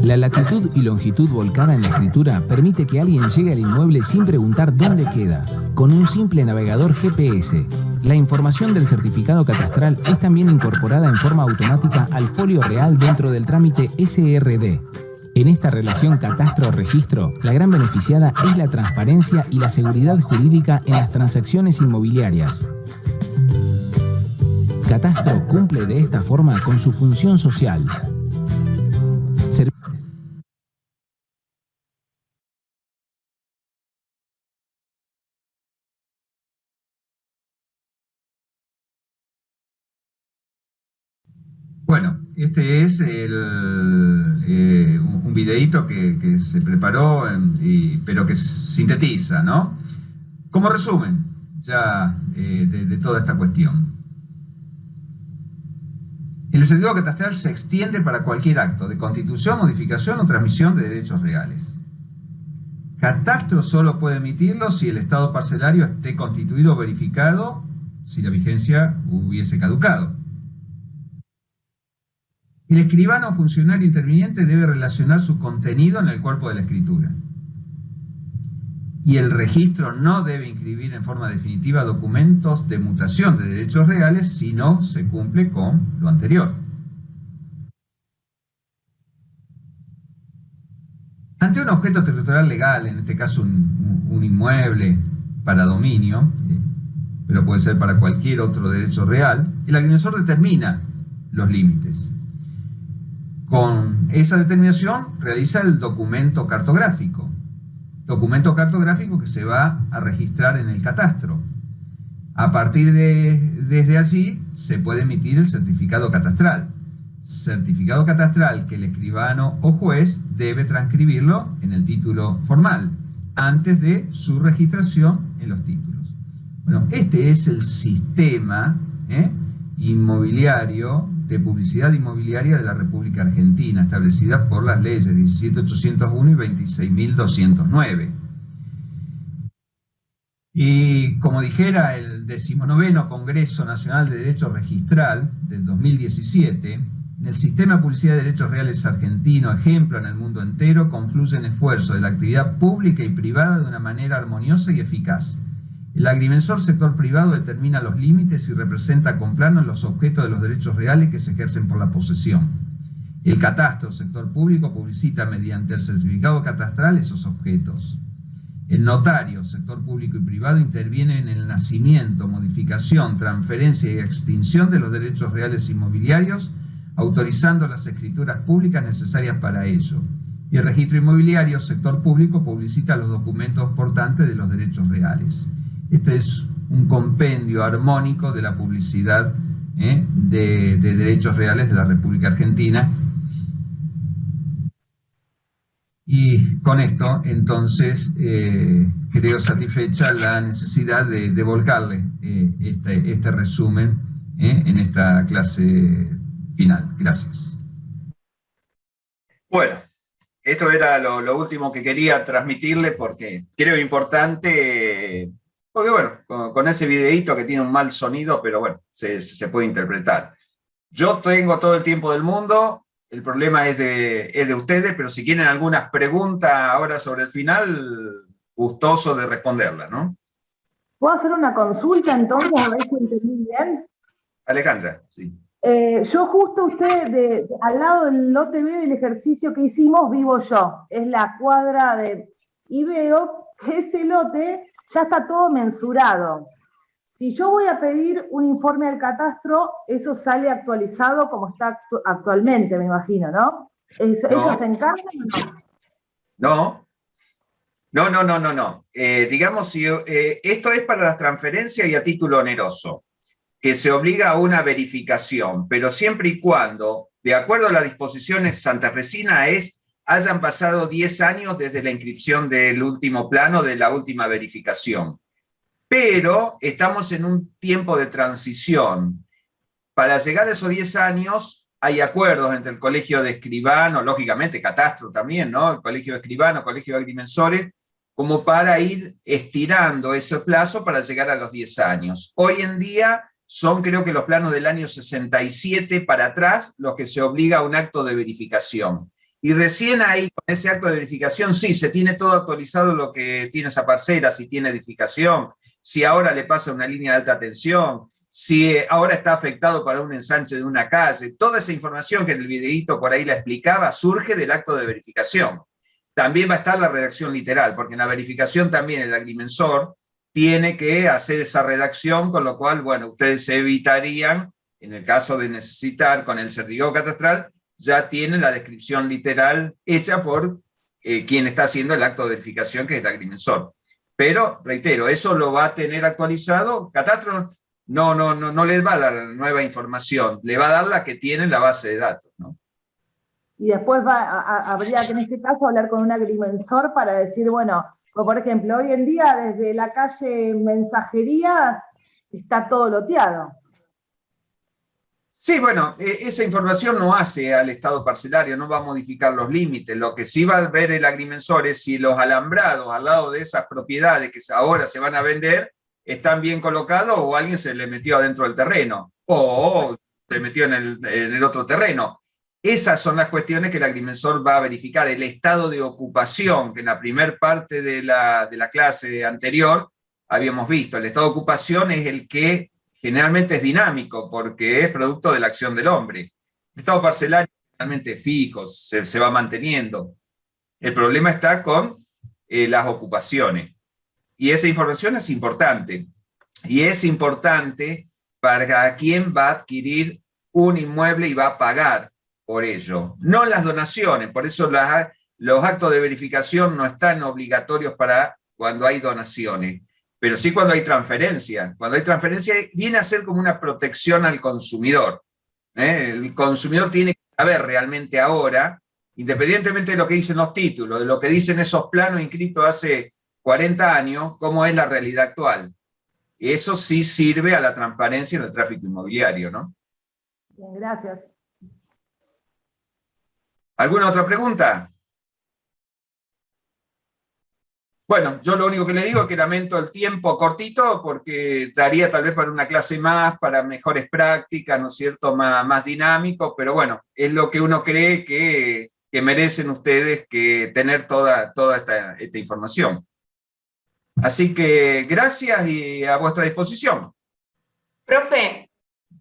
La latitud y longitud volcada en la escritura permite que alguien llegue al inmueble sin preguntar dónde queda, con un simple navegador GPS. La información del certificado catastral es también incorporada en forma automática al folio real dentro del trámite SRD. En esta relación catastro-registro, la gran beneficiada es la transparencia y la seguridad jurídica en las transacciones inmobiliarias. Catastro cumple de esta forma con su función social. Bueno, este es un videíto que se preparó, pero que sintetiza, ¿no? Como resumen, ya de toda esta cuestión. El incentivo catastral se extiende para cualquier acto de constitución, modificación o transmisión de derechos reales. Catastro solo puede emitirlo si el estado parcelario esté constituido o verificado, si la vigencia hubiese caducado. El escribano o funcionario interviniente debe relacionar su contenido en el cuerpo de la escritura. Y el registro no debe inscribir en forma definitiva documentos de mutación de derechos reales si no se cumple con lo anterior. Ante un objeto territorial legal, en este caso un inmueble para dominio, pero puede ser para cualquier otro derecho real, el agrimensor determina los límites. Con esa determinación realiza el documento cartográfico que se va a registrar en el catastro. A partir desde allí se puede emitir el certificado catastral que el escribano o juez debe transcribirlo en el título formal, antes de su registración en los títulos. Bueno, este es el sistema inmobiliario, de publicidad inmobiliaria de la República Argentina, establecida por las leyes 17.801 y 26.209. Y como dijera el 19º Congreso Nacional de Derecho Registral del 2017, en el sistema de publicidad de derechos reales argentino, ejemplo en el mundo entero, confluyen esfuerzos de la actividad pública y privada de una manera armoniosa y eficaz. El agrimensor sector privado determina los límites y representa con planos los objetos de los derechos reales que se ejercen por la posesión. El catastro sector público publicita mediante el certificado catastral esos objetos. El notario sector público y privado interviene en el nacimiento, modificación, transferencia y extinción de los derechos reales inmobiliarios, autorizando las escrituras públicas necesarias para ello. Y el registro inmobiliario sector público publicita los documentos portantes de los derechos reales. Este es un compendio armónico de la publicidad de derechos reales de la República Argentina. Y con esto, entonces, creo satisfecha la necesidad de volcarle este resumen en esta clase final. Gracias. Bueno, esto era lo último que quería transmitirle porque creo importante. Porque bueno, con ese videíto que tiene un mal sonido, pero bueno, se puede interpretar. Yo tengo todo el tiempo del mundo, el problema es de ustedes, pero si tienen algunas preguntas ahora sobre el final, gustoso de responderlas, ¿no? ¿Puedo hacer una consulta entonces, a ver si entendí bien? Alejandra, sí. Yo justo al lado del lote B del ejercicio que hicimos, vivo yo. Es la cuadra de... Y veo que ese lote ya está todo mensurado. Si yo voy a pedir un informe al catastro, eso sale actualizado como está actualmente, me imagino, ¿no? ¿Ellos se encargan o no? No. Digamos, si, esto es para las transferencias y a título oneroso, que se obliga a una verificación, pero siempre y cuando, de acuerdo a las disposiciones santafesinas, hayan pasado 10 años desde la inscripción del último plano de la última verificación. Pero estamos en un tiempo de transición. Para llegar a esos 10 años hay acuerdos entre el Colegio de Escribanos, lógicamente Catastro también, ¿no? El Colegio de Escribanos, Colegio de Agrimensores, como para ir estirando ese plazo para llegar a los 10 años. Hoy en día son, creo que los planos del año 67 para atrás, los que se obliga a un acto de verificación. Y recién ahí, con ese acto de verificación, sí, se tiene todo actualizado lo que tiene esa parcela, si tiene edificación, si ahora le pasa una línea de alta tensión, si ahora está afectado para un ensanche de una calle. Toda esa información que en el videíto por ahí la explicaba surge del acto de verificación. También va a estar la redacción literal, porque en la verificación también el agrimensor tiene que hacer esa redacción, con lo cual, bueno, ustedes se evitarían en el caso de necesitar con el certificado catastral, ya tienen la descripción literal hecha por quien está haciendo el acto de verificación, que es el agrimensor. Pero, reitero, eso lo va a tener actualizado. Catastro no les va a dar nueva información, le va a dar la que tiene en la base de datos, ¿no? Y después habría que en este caso hablar con un agrimensor para decir, bueno, por ejemplo, hoy en día desde la calle Mensajerías está todo loteado. Sí, bueno, esa información no hace al estado parcelario, no va a modificar los límites. Lo que sí va a ver el agrimensor es si los alambrados al lado de esas propiedades que ahora se van a vender están bien colocados o alguien se le metió adentro del terreno o se metió en el otro terreno. Esas son las cuestiones que el agrimensor va a verificar. El estado de ocupación, que en la primera parte de la clase anterior habíamos visto. El estado de ocupación es el que generalmente es dinámico, porque es producto de la acción del hombre. El estado parcelario es generalmente fijo, se va manteniendo. El problema está con las ocupaciones. Y esa información es importante. Y es importante para quien va a adquirir un inmueble y va a pagar por ello. No las donaciones, por eso los actos de verificación no están obligatorios para cuando hay donaciones. Pero sí cuando hay transferencia. Cuando hay transferencia viene a ser como una protección al consumidor. El consumidor tiene que saber realmente ahora, independientemente de lo que dicen los títulos, de lo que dicen esos planos inscritos hace 40 años, cómo es la realidad actual. Eso sí sirve a la transparencia en el tráfico inmobiliario, ¿no? Bien, gracias. ¿Alguna otra pregunta? Bueno, yo lo único que le digo es que lamento el tiempo cortito, porque daría tal vez para una clase más, para mejores prácticas, ¿no es cierto?, más dinámico, pero bueno, es lo que uno cree que merecen ustedes que tener toda esta información. Así que gracias y a vuestra disposición. Profe,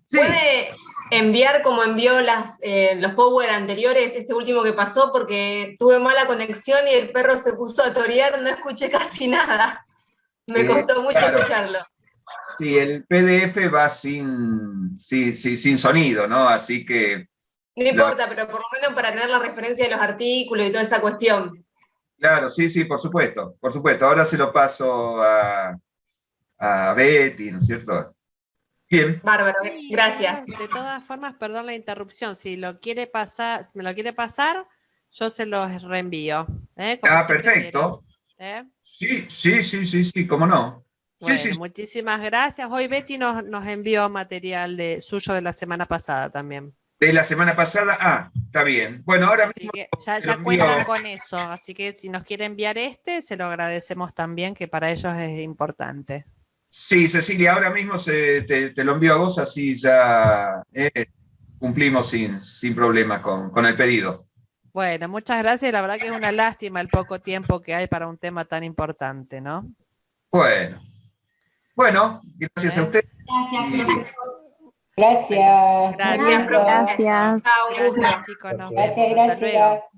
Sí. ¿puede enviar como envió los Power anteriores, este último que pasó? Porque tuve mala conexión y el perro se puso a torear, no escuché casi nada. Me costó mucho claro. escucharlo. Sí, el PDF va sin sonido, ¿no? Así que... No importa, pero por lo menos para tener la referencia de los artículos y toda esa cuestión. Claro, sí, por supuesto. Ahora se lo paso a Betty, ¿no es cierto? Bien. Bárbaro, Sí, gracias. De todas formas, perdón la interrupción, si me lo quiere pasar, yo se los reenvío. Como usted Perfecto. prefiera. Sí, cómo no. Bueno, Sí. muchísimas gracias. Hoy Betty nos envió material suyo de la semana pasada también. De la semana pasada, está bien. Bueno, ahora Así mismo... que ya lo envío. cuentan con eso, así que si nos quiere enviar se lo agradecemos también, que para ellos es importante. Sí, Cecilia, ahora mismo te lo envío a vos, así ya cumplimos sin problemas con el pedido. Bueno, muchas gracias. La verdad que es una lástima el poco tiempo que hay para un tema tan importante, ¿no? Bueno, gracias a usted. Gracias, profesor. Gracias. Gracias. Gracias. Chao, un gusto. Gracias, chicos. Nos vemos. Gracias. Hasta luego.